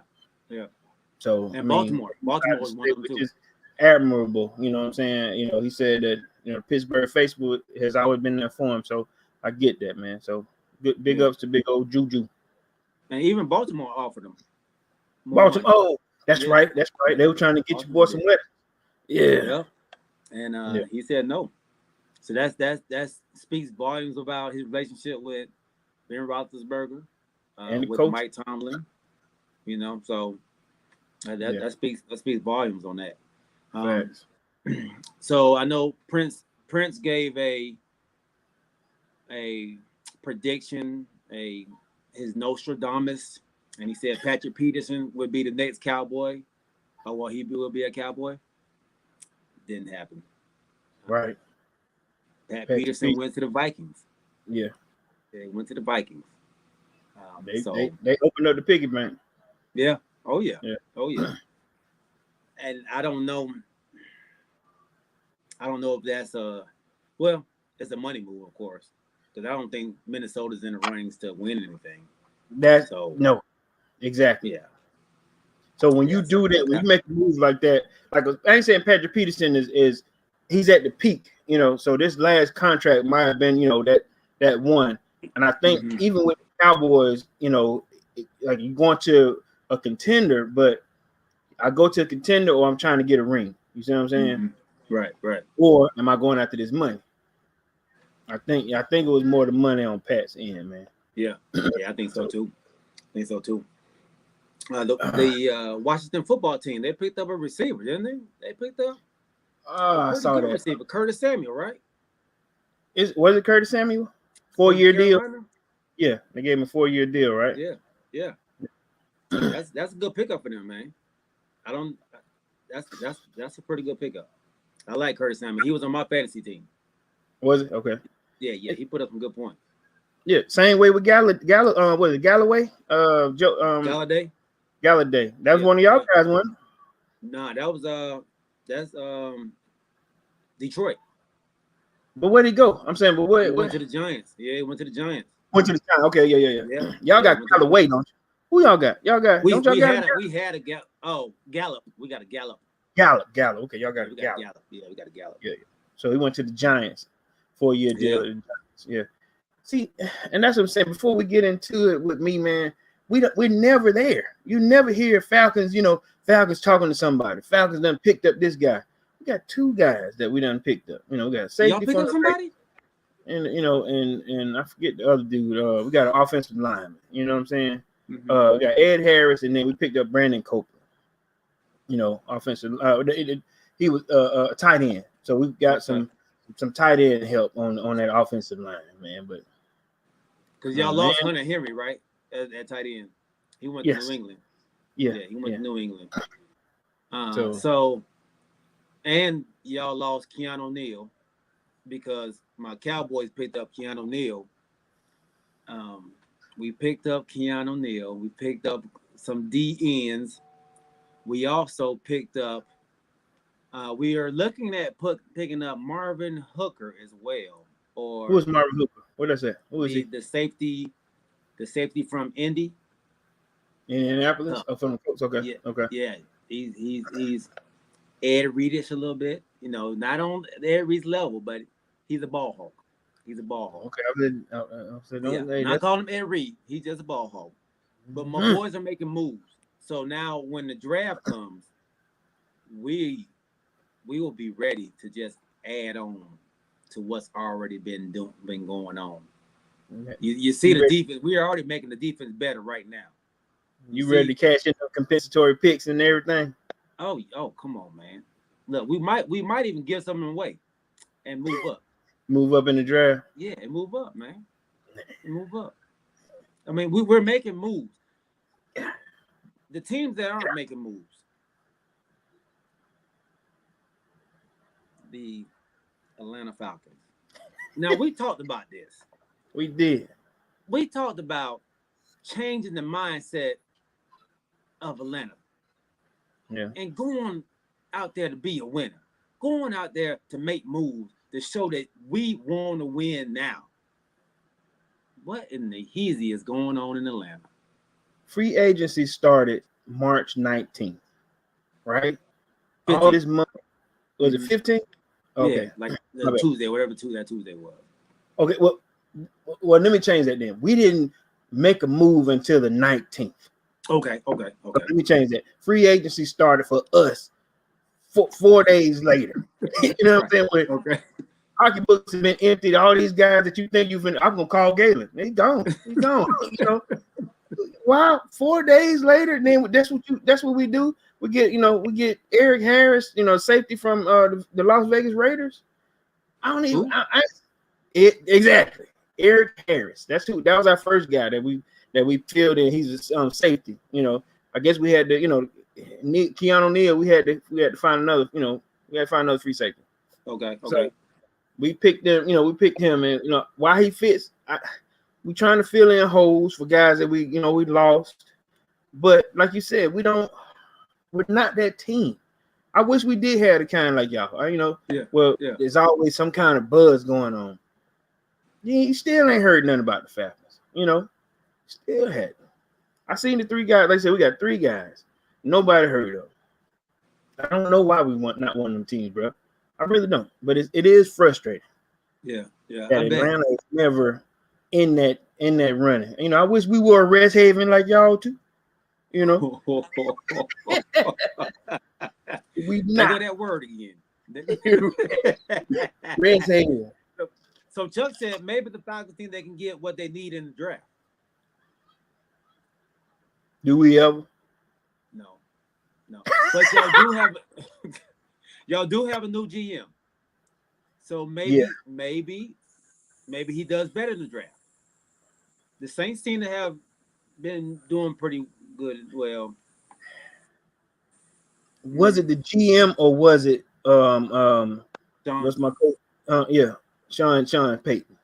So and Baltimore was one of them too. Is admirable. You know what I'm saying? You know, he said that Pittsburgh Facebook has always been there for him. So I get that, man. So big ups to big old Juju. And even Baltimore offered him. Baltimore. Oh, that's right. They were trying to get your boy some weapons. Yeah. And he said no. So that speaks volumes about his relationship with Ben Roethlisberger. And the with coach. Mike Tomlin. You know, so that speaks volumes on that. Facts. So I know Prince gave a prediction, his Nostradamus, and he said Patrick Peterson would be the next Cowboy. Oh, well, he will be a Cowboy. Didn't happen. Right. Pat Peterson went to the Vikings. Yeah. They went to the Vikings. They opened up the piggy bank. Yeah. Oh yeah. Yeah. Oh yeah. And I don't know if that's it's a money move, of course, because I don't think Minnesota's in the runnings to win anything. No, exactly. Yeah. So when you do that, when you make a move like that, like I ain't saying Patrick Peterson is he's at the peak, you know. So this last contract might have been, you know, that one. And I think even with the Cowboys, you know, like you're going to a contender, but I go to a contender or I'm trying to get a ring. You see what I'm saying? Right. Or am I going after this money? I think it was more the money on Pat's end, man. Yeah, I think so too. The Washington football team, they picked up a receiver, didn't they? They picked up I saw that receiver, Curtis Samuel, right? Was it Curtis Samuel? 4-year deal. Yeah, they gave him a 4-year deal, right? Yeah. That's a good pickup for them, man. That's a pretty good pickup. I like Curtis Samuel. He was on my fantasy team. Was it? Okay. Yeah, he put up some good points. Yeah, same way with was it Galloway? Galladay. Galladay. That was one of y'all guys, one. Nah, that's Detroit. But where'd he go? I'm saying, but where? He went to the Giants. Yeah, he went to the Giants. Went to the Giants. Okay, yeah. Y'all got Galloway, don't you? Who y'all got? We had a Gallup. We got a Gallup. Gallup. Okay, y'all got a Gallup. Yeah, we got a Gallup. Yeah. So he went to the Giants, 4-year deal. Yeah. See, and that's what I'm saying. Before we get into it with me, man, we're never there. You never hear Falcons, you know, Falcons talking to somebody. Falcons done picked up this guy. We got 2 guys that we done picked up. You know, we got a safety. Y'all picked up somebody? And you know, and I forget the other dude. We got an offensive lineman. You know what I'm saying? We got Ed Harris, and then we picked up Brandon Copeland. You know, offensive. He was a tight end, so we've got some tight end help on that offensive line, man. But because y'all lost Hunter Henry, right? At tight end, he went to New England. Yeah, he went to New England. So, and y'all lost Keanu Neal because my Cowboys picked up Keanu Neal. We picked up Keanu Neal. We picked up some DNs. We also picked up. We are looking at picking up Marvin Hooker as well. Or who is Marvin Hooker? What is that? Who is he? The safety from Indy. Indianapolis. Oh, from the Colts. Okay. Yeah. Okay. Yeah. He's Ed Reedish a little bit. You know, not on Ed Reed's level, but he's a ball hawk. Okay. I'm not calling him Ed Reed. He's just a ball hawk. But my boys are making moves. So now when the draft comes, we will be ready to just add on to what's already been going on. You see the defense. We are already making the defense better right now. You ready to cash in some compensatory picks and everything? Oh, come on, man. Look, we might even give something away and move up. Move up in the draft. Yeah, and move up, man. Move up. I mean, we're making moves. The teams that aren't making moves, the Atlanta Falcons. Now, we talked about this. We did. We talked about changing the mindset of Atlanta. Yeah. And going out there to be a winner. Going out there to make moves to show that we want to win now. What in the heezy is going on in Atlanta? Free agency started March 19th, right? 15th. All this month. Was it 15th? Okay. Yeah, like Tuesday, whatever that Tuesday was. Okay, well, let me change that then. We didn't make a move until the 19th. Okay. Let me change that. Free agency started for us 4 days later. You know what I'm saying? Okay. Hockey books have been emptied. All these guys that you think I'm gonna call Galen. He's gone. You know. Wow, 4 days later, then that's what we do. We get Eric Harris, safety from the Las Vegas Raiders. I don't even exactly Eric Harris. That was our first guy that we filled in. He's a safety. I guess we had to, Keanu Neal. We had to find another. We had to find another free safety. Okay. So we picked them. We picked him, and why he fits. We trying to fill in holes for guys that we lost. But like you said, we're not that team. I wish we did have the kind like y'all. There's always some kind of buzz going on. You still ain't heard nothing about the Falcons. Still had them. I seen the 3 guys. Like I said, we got 3 guys. Nobody heard of. I don't know why we want not one of them teams, bro. I really don't. But it is frustrating. Yeah. That Atlanta is never in that running. I wish we were a Rest Haven like y'all too. We not. Go that word again. Rest Haven. So Chuck said maybe the Falcons think they can get what they need in the draft. Do we ever? No. But y'all do have a new GM. So maybe he does better in the draft. The Saints seem to have been doing pretty good as well. Was it the GM or was it what's my coach? Sean Payton.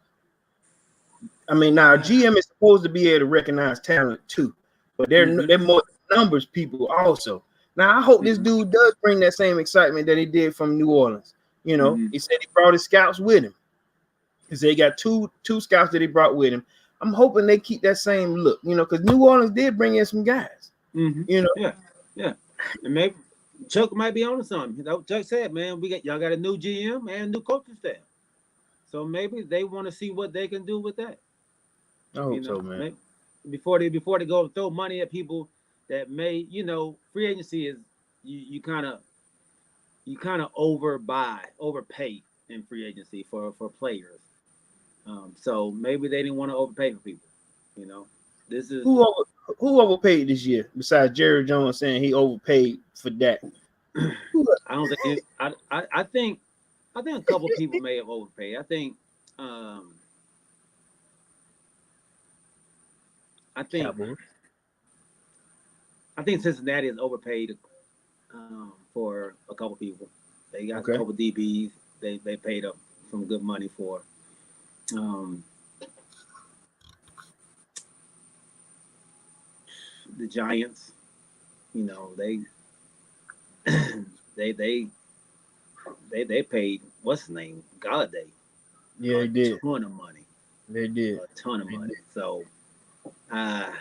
I mean, now GM is supposed to be able to recognize talent too, but they're more numbers people also. Now I hope this dude does bring that same excitement that he did from New Orleans. He said he brought his scouts with him. He said he got two scouts that he brought with him. I'm hoping they keep that same look, because New Orleans did bring in some guys. Yeah. And maybe Chuck might be on to something. Chuck said, man, y'all got a new GM and a new coaching staff. So maybe they want to see what they can do with that. I hope so, man. Maybe before they go throw money at people that may, free agency is you kind of overpay in free agency for players. So maybe they didn't want to overpay for people. This is who overpaid this year besides Jerry Jones saying he overpaid for that. I don't think I think a couple people may have overpaid. I think Cincinnati has overpaid for a couple people. They got a couple DBs. They paid up some good money for. The Giants, they paid what's his name, Galladay. Yeah, they did. A ton of money. They did a ton of money. So, I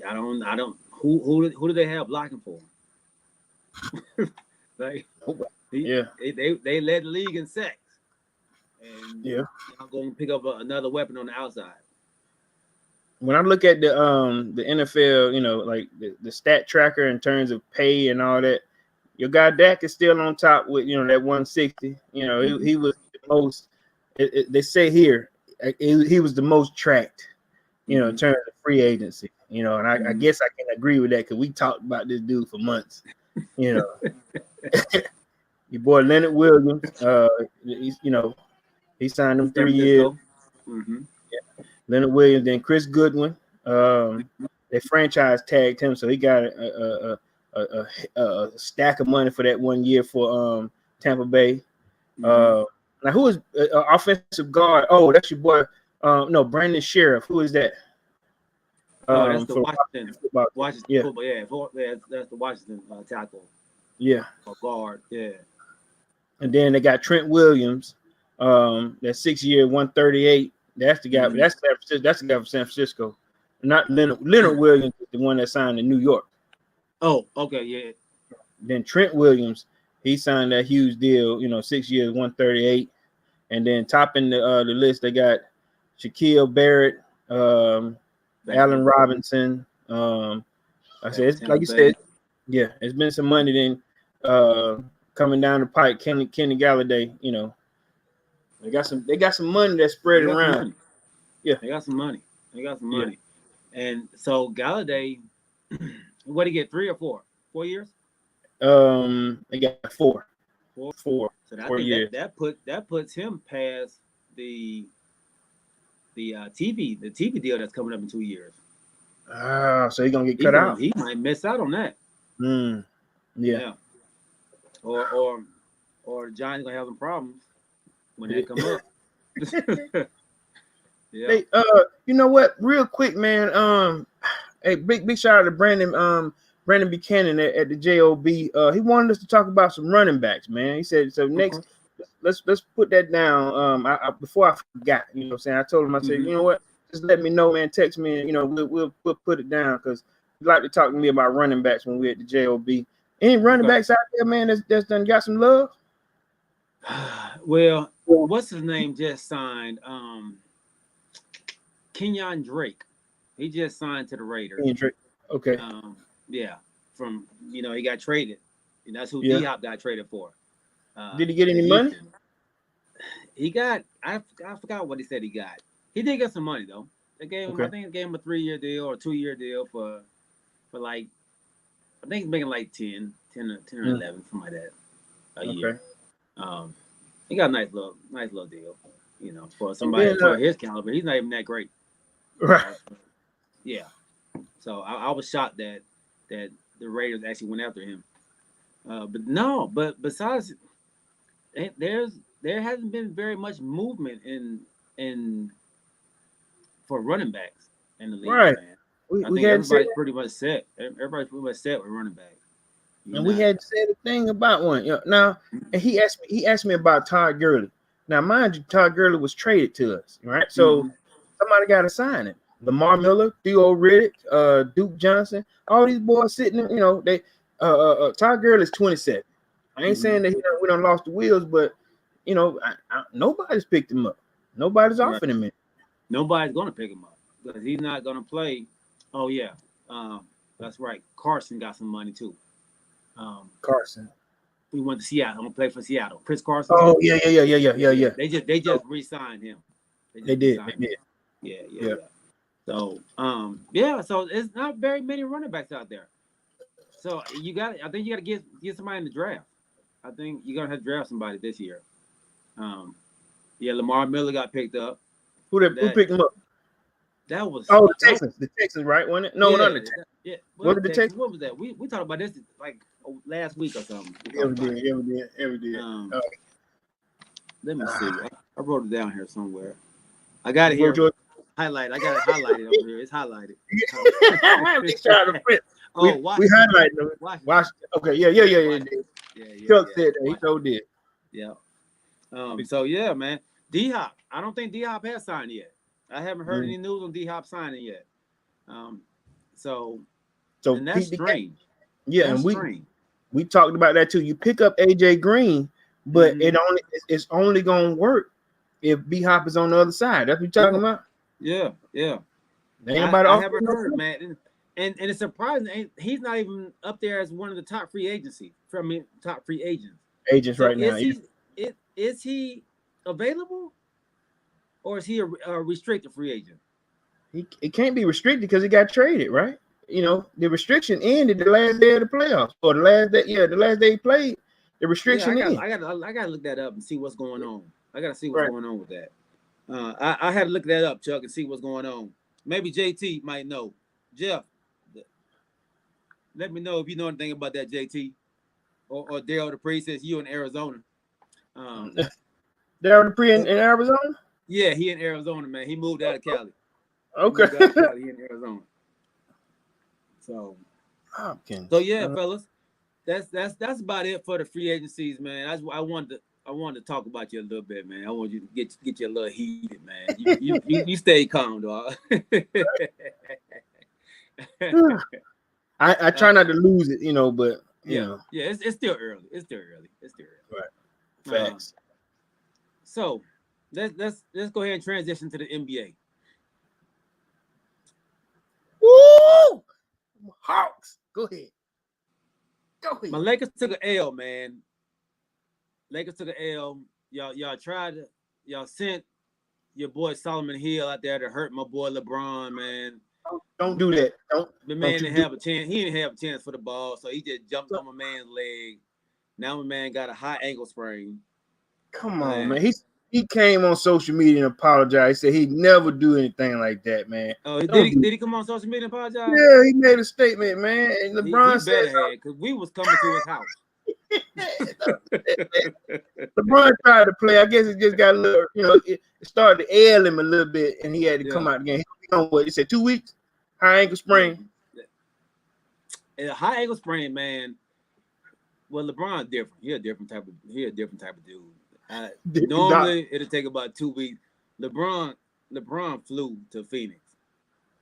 don't. Who do they have blocking for him? They led the league in sacks. And y'all going to pick up another weapon on the outside. When I look at the NFL, like the stat tracker in terms of pay and all that, your guy Dak is still on top with that 160. He was the most. They say here he was the most tracked, in terms of free agency. And I guess I can agree with that because we talked about this dude for months. Your boy Leonard Williams, he signed him 3 years. Leonard Williams, then Chris Goodwin. They franchise tagged him, so he got a stack of money for that 1 year for Tampa Bay. Now, who is offensive guard? Oh, that's your boy. No, Brandon Sheriff. Who is that? That's the Washington football. Yeah, that's the Washington tackle. Yeah, or guard. Yeah. And then they got Trent Williams. That 6 year, 138. That's the guy. That's the guy from San Francisco. Not Leonard Williams is the one that signed in New York. Oh, okay, yeah. Then Trent Williams, he signed that huge deal. 6 years, 138. And then topping the list, they got Shaquille Barrett, Allen Robinson. I said, it's, like you said, yeah, it's been some money then coming down the pike. Kenny Galladay, they got some money that's spread around. Yeah, they got some money. And so Galladay, what did he get? 3 or 4? 4 years? They got four, Four. four, So I four think years. that puts him past the TV deal that's coming up in 2 years. So he's gonna get cut out. He might miss out on that. Yeah. Yeah. Or the Giants gonna have some problems when that come up. Yeah. They you know what? Real quick, man. Hey, big shout out to Brandon Buchanan at the JOB. He wanted us to talk about some running backs, man. He said so next. Let's put that down. Before I forgot, you know what I'm saying? I told him, I said, you know what? Just let me know, man. Text me, and you know, we'll put it down because you like to talk to me about running backs when we're at the JOB. Any running backs out there, man, that's done got some love? Well, what's his name just signed? Kenyon Drake. He just signed to the Raiders. Okay. Yeah. From he got traded. And that's who Yeah. D-Hop got traded for. Did he get any money? He got I forgot what he said he got. He did get some money though. They gave him, I think they gave him a 3-year deal or a 2-year deal for like I think he's making like 10 or 11, something like that a year. He got a nice little deal, for somebody for his caliber. He's not even that great. Right. Yeah. So I was shocked that the Raiders actually went after him. But besides, there hasn't been very much movement in for running backs in the league, right. man. I think everybody's pretty much set. Everybody's pretty much set with running backs. And we had said a thing about one. Now, and he asked me about Todd Gurley. Now, mind you, Todd Gurley was traded to us, right? So somebody got to sign it. Lamar Miller, Theo Riddick, Duke Johnson, all these boys sitting, they Todd Gurley is 27. I ain't saying that we done lost the wheels, but nobody's picked him up. Nobody's offering him it. Nobody's gonna pick him up because he's not gonna play. Oh yeah, that's right. Carson got some money too. Carson. We went to Seattle. I'm gonna play for Seattle. Chris Carson. Oh yeah. They just re-signed him. They did. Yeah. So so it's not very many running backs out there. So I think you gotta get somebody in the draft. I think you're gonna have to draft somebody this year. Lamar Miller got picked up. Who picked him up? That was the Texans. The Texans, right? Wasn't it? No, not the Texans. Was the Texans? What was that? We talked about this like last week or something. Every day. Let me see. I wrote it down here somewhere. I got it here. Highlight. I got it highlighted over here. It's highlighted. We highlighted them. Watch. Okay. Yeah. Chuck said that. He so did. Yeah. So yeah, man. D-Hop. I don't think D-Hop has signed yet. I haven't heard any news on D-Hop signing yet. So and that's strange. Yeah, that's and we talked about that too. You pick up AJ Green, but it's only gonna work if B-Hop is on the other side. That's what you're talking about. Yeah. I haven't heard, man, and it's surprising. He's not even up there as one of the top free agents so right now. Is he available, or is he a restricted free agent? It can't be restricted because he got traded, right? The restriction ended the last day of the playoffs, or the last day he played. The restriction ended. I gotta look that up and see what's going on. I gotta see what's going on with that. I had to look that up, Chuck, and see what's going on. Maybe JT might know. Jeff, let me know if you know anything about that, JT, or Daryl Dupree, since you in Arizona. Daryl Dupree in Arizona? Yeah, he in Arizona, man. He moved out of Cali. Okay. He in Arizona. So yeah, fellas, that's about it for the free agencies, man. I wanted to talk about you a little bit, man. I want you to get you a little heated, man. You stay calm, dog. I try not to lose it, but yeah, it's still early. Right. Facts. So let's go ahead and transition to the NBA. Woo! Hawks. Go ahead. My Lakers took an L, man. Y'all sent your boy Solomon Hill out there to hurt my boy LeBron, man. Don't do that. The man didn't have a chance. He didn't have a chance for the ball, so he just jumped on my man's leg. Now my man got a high ankle sprain. Come on, man. He came on social media and apologized. He said he'd never do anything like that, man. Oh, did he come on social media and apologize? Yeah, he made a statement, man. And LeBron he better have, because we was coming to his house. LeBron tried to play. I guess it just got a little, it started to ail him a little bit, and he had to come out again. He on what? He said 2 weeks, high ankle sprain. A high ankle sprain, man. Well, LeBron's different. He a different type of dude. Normally it'll take about 2 weeks. LeBron flew to Phoenix,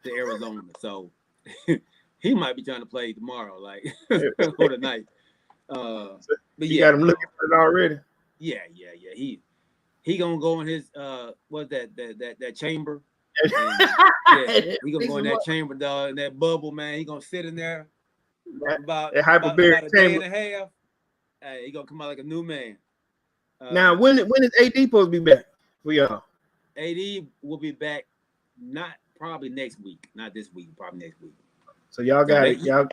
to Arizona, so he might be trying to play tomorrow, like or tonight. But you got him looking for it already. Yeah. He gonna go in his what's that chamber? He gonna go in that chamber, dog, in that bubble, man. He gonna sit in there about a day and a half. Hey, he gonna come out like a new man. Now, when is AD supposed to be back for y'all? AD will be back, not probably next week, not this week, probably next week. So y'all got it. Y'all,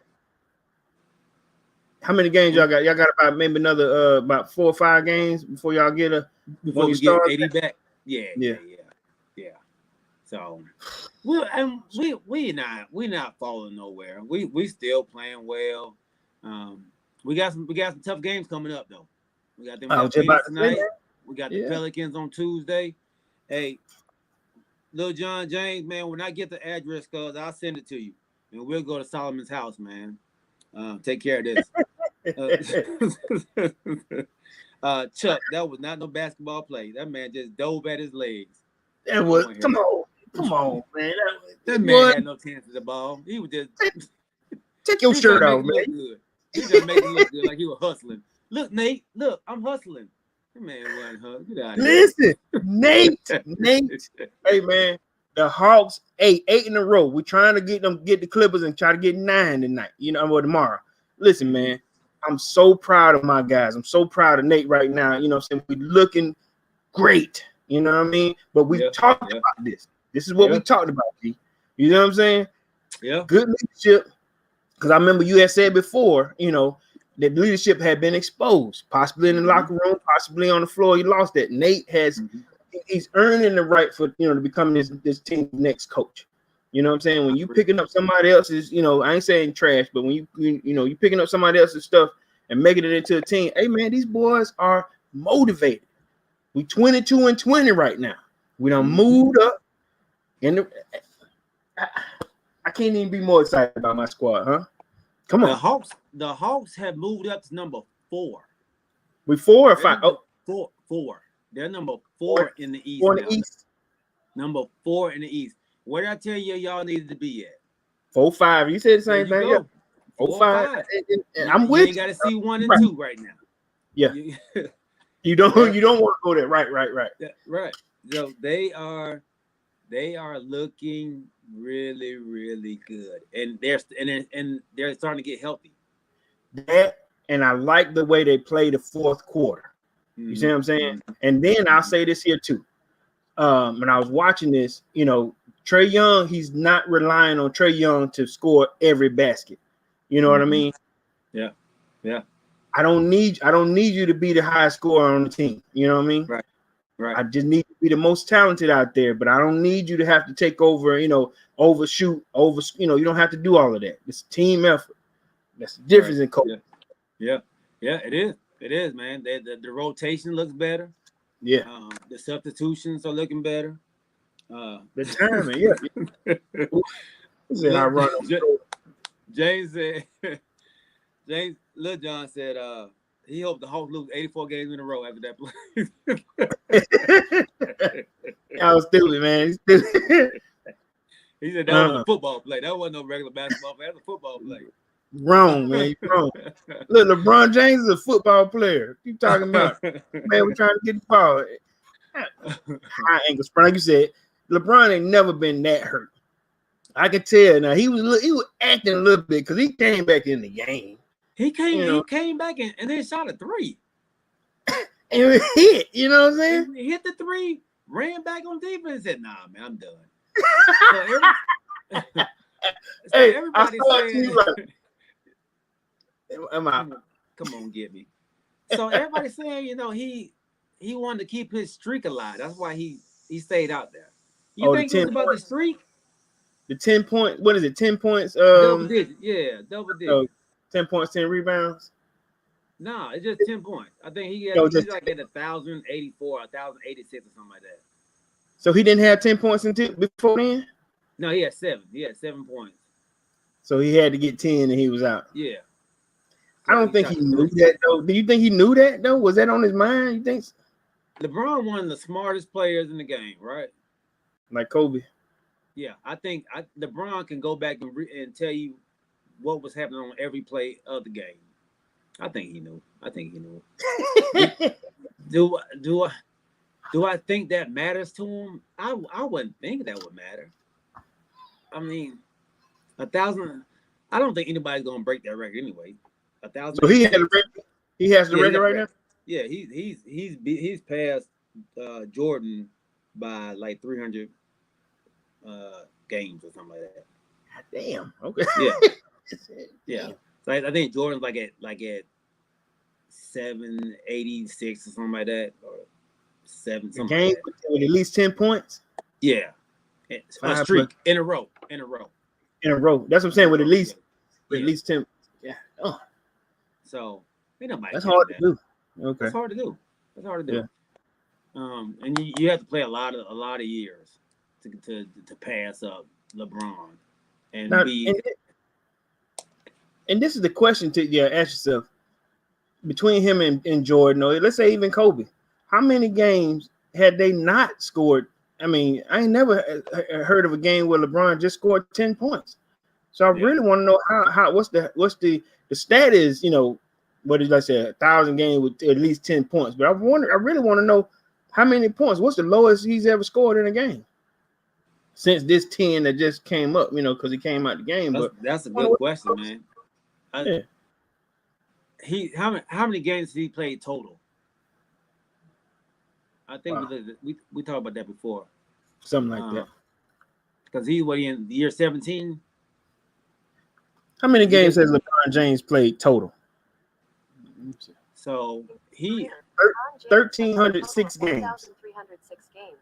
how many games y'all got? Y'all got about maybe another about 4 or 5 games before y'all get we get AD back. Yeah. So we not falling nowhere. We still playing well. We got some tough games coming up though. We got them tonight. We got the Pelicans on Tuesday. Hey, Lil John James, man, when I get the address, cuz I'll send it to you, and we'll go to Solomon's house, man. Take care of this. Chuck, that was not no basketball play. That man just dove at his legs. That was come on, man. That man had no chance at the ball. He was just take your shirt off, man. He just made it look good, like he was hustling. Look, Nate. Look, I'm hustling. That man wasn't hustling. Get out of here. Listen, Nate. Hey, man, the Hawks 8 in a row. We're trying to get the Clippers and try to get 9 tonight. Or tomorrow. Listen, man, I'm so proud of my guys. I'm so proud of Nate right now. You know what I'm saying? We're looking great. You know what I mean? But we talked about this. This is what we talked about, G. You know what I'm saying? Yeah. Good leadership. Because I remember you had said before, that leadership had been exposed, possibly in the locker room, possibly on the floor. You lost that. Nate he's earning the right for to become this team's next coach. You know what I'm saying? When you picking up somebody else's, I ain't saying trash, but when you picking up somebody else's stuff and making it into a team, hey man, these boys are motivated. We 22-20 right now. We done moved up, and I can't even be more excited about my squad, huh? Come on. The Hawks have moved up to number 4. We 4 or 5? Four. They're number 4 in the East. Number 4 in the East. Where did I tell you y'all needed to be at? 4-5. You said the same thing. Yeah. 4-5. I'm with you. You got to see 1 and 2 right now. Yeah. You don't want to go there. Right. Right. So they are looking really, really good, and they're starting to get healthy. That, and I like the way they play the fourth quarter. You see what I'm saying? And then I'll say this here too. When I was watching this, Trae Young, he's not relying on Trae Young to score every basket. You know what I mean? Yeah. I don't need you to be the highest scorer on the team. You know what I mean? Right. I just need to be the most talented out there, but I don't need you to have to take over, overshoot, you don't have to do all of that. It's a team effort. That's the difference in coaching. Yeah, it is. It is, man. The rotation looks better. Yeah. The substitutions are looking better. The timing, James said, Lil John said, he hoped the Hawks lose 84 games in a row after that play. I was stupid, man. He said that was a football play. That wasn't no regular basketball play. That was a football play. Wrong, man. You're wrong. Look, LeBron James is a football player. What you talking about? Man, we're trying to get the ball. High ankle sprain. Like you said, LeBron ain't never been that hurt. I can tell. Now he was acting a little bit because he came back in the game. He came back and then shot a 3. And it hit, you know what I'm saying? He hit the 3, ran back on defense and said, nah, man, I'm done. So Hey, I everybody's saw it to saying, you like, am I? come on, get me. So everybody's saying, he wanted to keep his streak alive. That's why he stayed out there. You Oh, the think it was 10 about the points. streak? The 10 point. What is it? 10 points. Double digit, yeah, double digit. 10 points, 10 rebounds. No, it's just 10 points. I think No, he's just like at 1,084, 1,086 or something like that. so he didn't have 10 points until before then. No, he had 7. He had 7 points. So he had to get 10 and he was out. Yeah. I So don't think shot he the knew three. that though. Do you think he knew that though? Was that on his mind? You think LeBron, one of the smartest players in the game, right? like Kobe? Yeah, I think LeBron can go back and tell you what was happening on every play of the game. I think he knew. Do I think that matters to him? I wouldn't think that would matter. I mean, 1,000. I don't think anybody's gonna break that record anyway. So he had 1,086. the record. He has the Yeah, he record got the right now. record. Yeah, he's passed Jordan by like 300 games or something like that. God damn. Okay. Yeah, yeah. Damn. So I think Jordan's like at 786 or something like that, or 7 A something game like that. with at least 10 points. Yeah, a 5 streak plus in a row. in a row. That's what I'm saying. With at least Yeah. at least 10. Yeah. Oh, So ain't nobody that's counting hard to that. do. Okay. That's hard to do. Yeah. And you have to play a lot of years to pass up LeBron and Now, be. and this is the question to ask yourself between him and Jordan, or let's say even Kobe. How many games had they not scored? I mean, I ain't never heard of a game where LeBron just scored 10 points. So I really want to know how what's the stat is, what did I say, 1,000 games with at least 10 points. But I really want to know how many points. What's the lowest he's ever scored in a game since this 10 that just came up, because he came out the game. That's a good question, man. How many games did he play total? I think we talked about that before. Something like that. Because he was in year 17. How many games has LeBron James played total? So he 1,306 games. 1,306 games.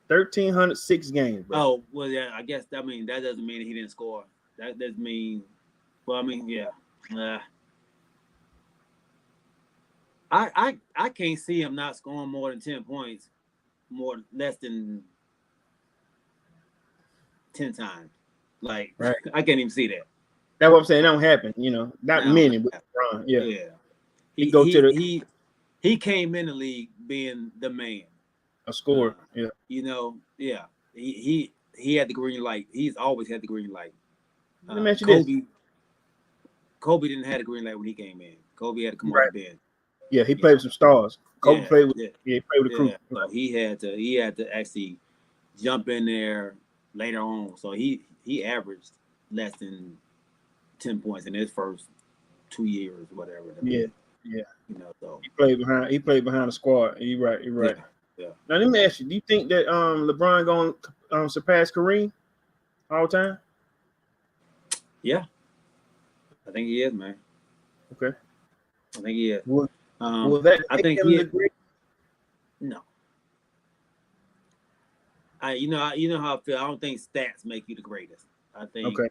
1,306 games, bro. Oh, well, yeah, I guess that doesn't mean he didn't score. That does mean, yeah. I can't see him not scoring more than 10 points, less than 10 times. Like, right. I can't even see that. That's what I'm saying. It don't happen, not many, but LeBron, yeah. He came in the league being the man. A scorer, yeah. He had the green light. He's always had the green light. Let me ask you this. Kobe didn't have the green light when he came in. Kobe had to come off the bench. Yeah, he played with some stars. Kobe played with he played with the crew. So he had to actually jump in there later on. So he averaged less than 10 points in his first 2 years, whatever. Yeah. So he played behind the squad. You're right. Yeah. Now let me ask you: do you think that LeBron going surpass Kareem all time? Yeah, I think he is, man. Okay, I think he is. Will that I think he is? No. You know how I feel. I don't think stats make you the greatest. I think. Okay.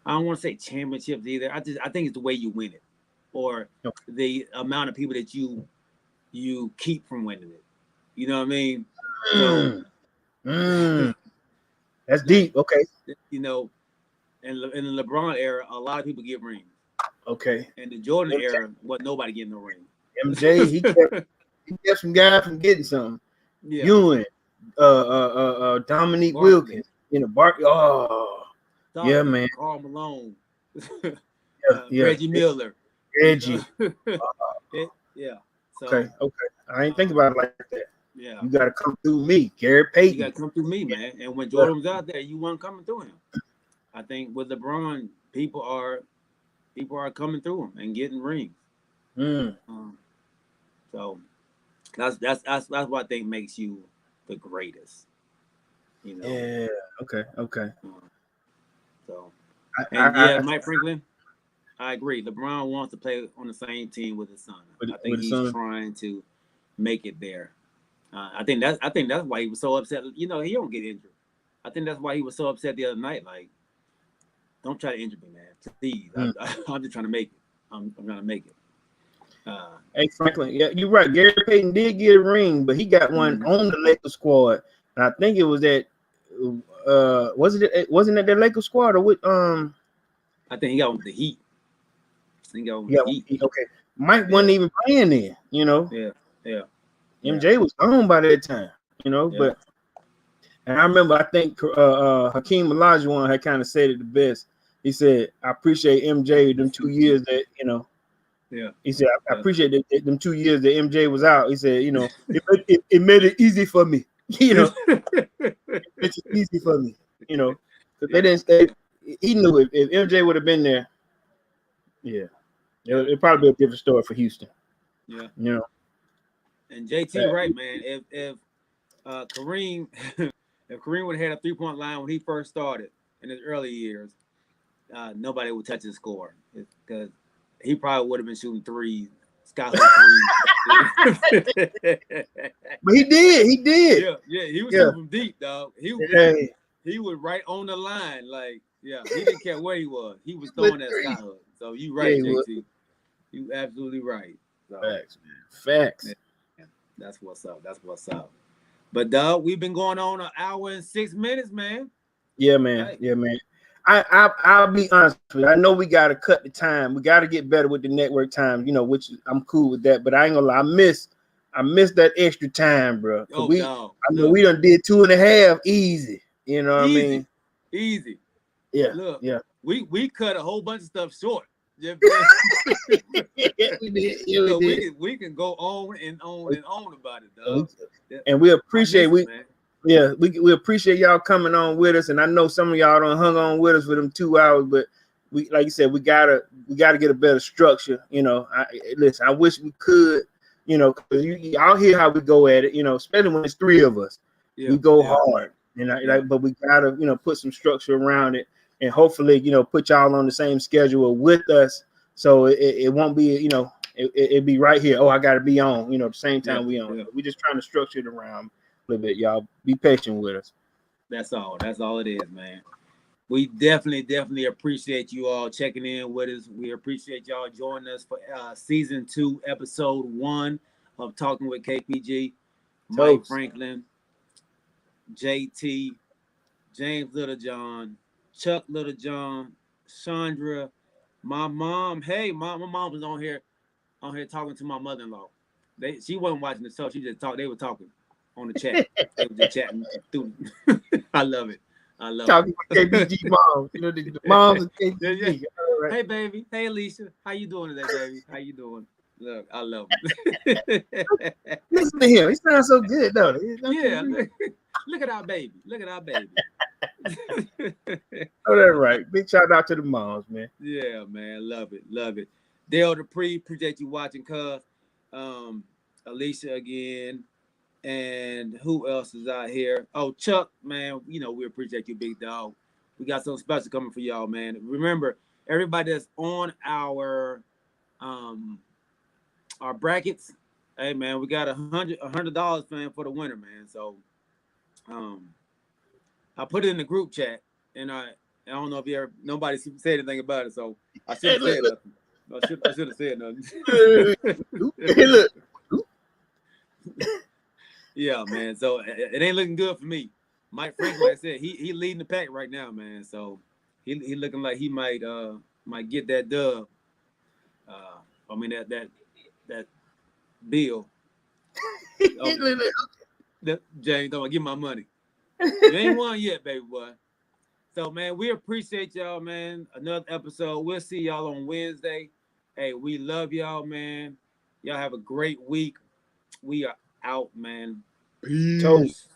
I don't want to say championships either. I think it's the way you win it, or the amount of people that you keep from winning it. You know what I mean? That's deep. Okay. In the LeBron era, a lot of people get rings. Okay. In the Jordan era, nobody getting no ring. MJ, he kept some guy from getting something. Yeah. Ewing, Dominique Wilkins, yeah, man. Karl Malone. Reggie Miller. Reggie. Yeah. So, okay. I ain't think about it like that. Yeah. You got to come through me, Gary Payton. You got to come through me, man. And when Jordan was out there, you weren't coming through him. I think with LeBron, people are coming through him and getting rings. Mm. So that's what I think makes you the greatest. You know. Yeah. Okay. So and I Mike Franklin, I agree. LeBron wants to play on the same team with his son. I think with the he's son. trying to make it there. I think that's why he was so upset. You know, he don't get injured. I think that's why he was so upset the other night. Like, don't try to injure me, man. Please, I'm just trying to make it. I'm trying to make it. Hey Franklin, yeah, you're right. Gary Payton did get a ring, but he got one on the Lakers squad, and I think it was that. Wasn't it the Lakers squad or what? I think he got with the Heat. Yeah. Okay. Mike wasn't even playing there. You know. Yeah. MJ was gone by that time. You know, but and I remember I think Hakeem Olajuwon had kind of said it the best. He said, "I appreciate MJ them 2 years that you know." Yeah. He said, "I appreciate them 2 years that MJ was out." He said, "You know, it made it easy for me. You know, it's easy for me. You know, because they didn't stay. He knew if MJ would have been there, it'd probably be a different story for Houston. Yeah. You know." And JT, right, man. If Kareem, if Kareem would have had a 3-point line when he first started in his early years, nobody would touch his score because he probably would have been shooting threes, skyhook threes. But he did. Yeah, he was shooting from deep, dog. He was right on the line, like he didn't care where he was. He was throwing that skyhook. So you right, JT. You absolutely right. So, Facts, man. Facts. Yeah, that's what's up. But dog, we've been going on an hour and 6 minutes, man. Yeah, man. Right. Yeah, man. I'll be honest with you. I know we gotta cut the time. We gotta get better with the network time, you know, which I'm cool with that. But I ain't gonna lie, I miss that extra time, bro. Oh, we done did 2.5 easy. You know what I mean? Easy. Yeah. Look, yeah. We cut a whole bunch of stuff short. Yeah, we did. Yeah, so we can go on and on about it, dog. And we appreciate we appreciate y'all coming on with us. And I know some of y'all don't hung on with us for them 2 hours, but we, like you said, we gotta get a better structure. You know, listen, I wish we could, you know, because y'all hear how we go at it, you know, especially when it's 3 of us. We go hard, and but we gotta, you know, put some structure around it. And hopefully, you know, put y'all on the same schedule with us, so it won't be, you know, it'd be right here. Oh, I got to be on, you know, the same time we on. We're just trying to structure it around a little bit. Y'all be patient with us. That's all it is, man. We definitely appreciate you all checking in with us. We appreciate y'all joining us for season 2, episode 1 of Talking with KPG. Mike Franklin, JT, James Littlejohn, Chuck Littlejohn, Chandra, my mom. Hey, my mom was on here talking to my mother-in-law. She wasn't watching the show. She just talked. They were talking on the chat. They were just chatting through. I love it. Talking with KPG moms. You know, the moms of KPG. Right. Hey, baby. Hey, Alicia. How you doing today, baby? How you doing? Look, I love him. Listen to him. He sounds so good, though. Yeah. Look at our baby. Oh, that's right. Big shout out to the moms, man. Yeah, man. Love it. Dale Dupree, appreciate you watching, cuz. Alicia again. And who else is out here? Oh, Chuck, man. You know, we appreciate you, big dog. We got something special coming for y'all, man. Remember, everybody that's on our brackets, hey man, we got $100, man, for the winner, man. So I put it in the group chat, and I don't know if nobody said anything about it, so I should have said nothing. I should have said nothing. Yeah, man. So it ain't looking good for me. Mike Franklin, like I said, he leading the pack right now, man. So he looking like he might get that dub. I mean that bill. James, don't give my money. You ain't won yet, baby boy. So, man, we appreciate y'all, man. Another episode. We'll see y'all on Wednesday. Hey, we love y'all, man. Y'all have a great week. We are out, man. Peace.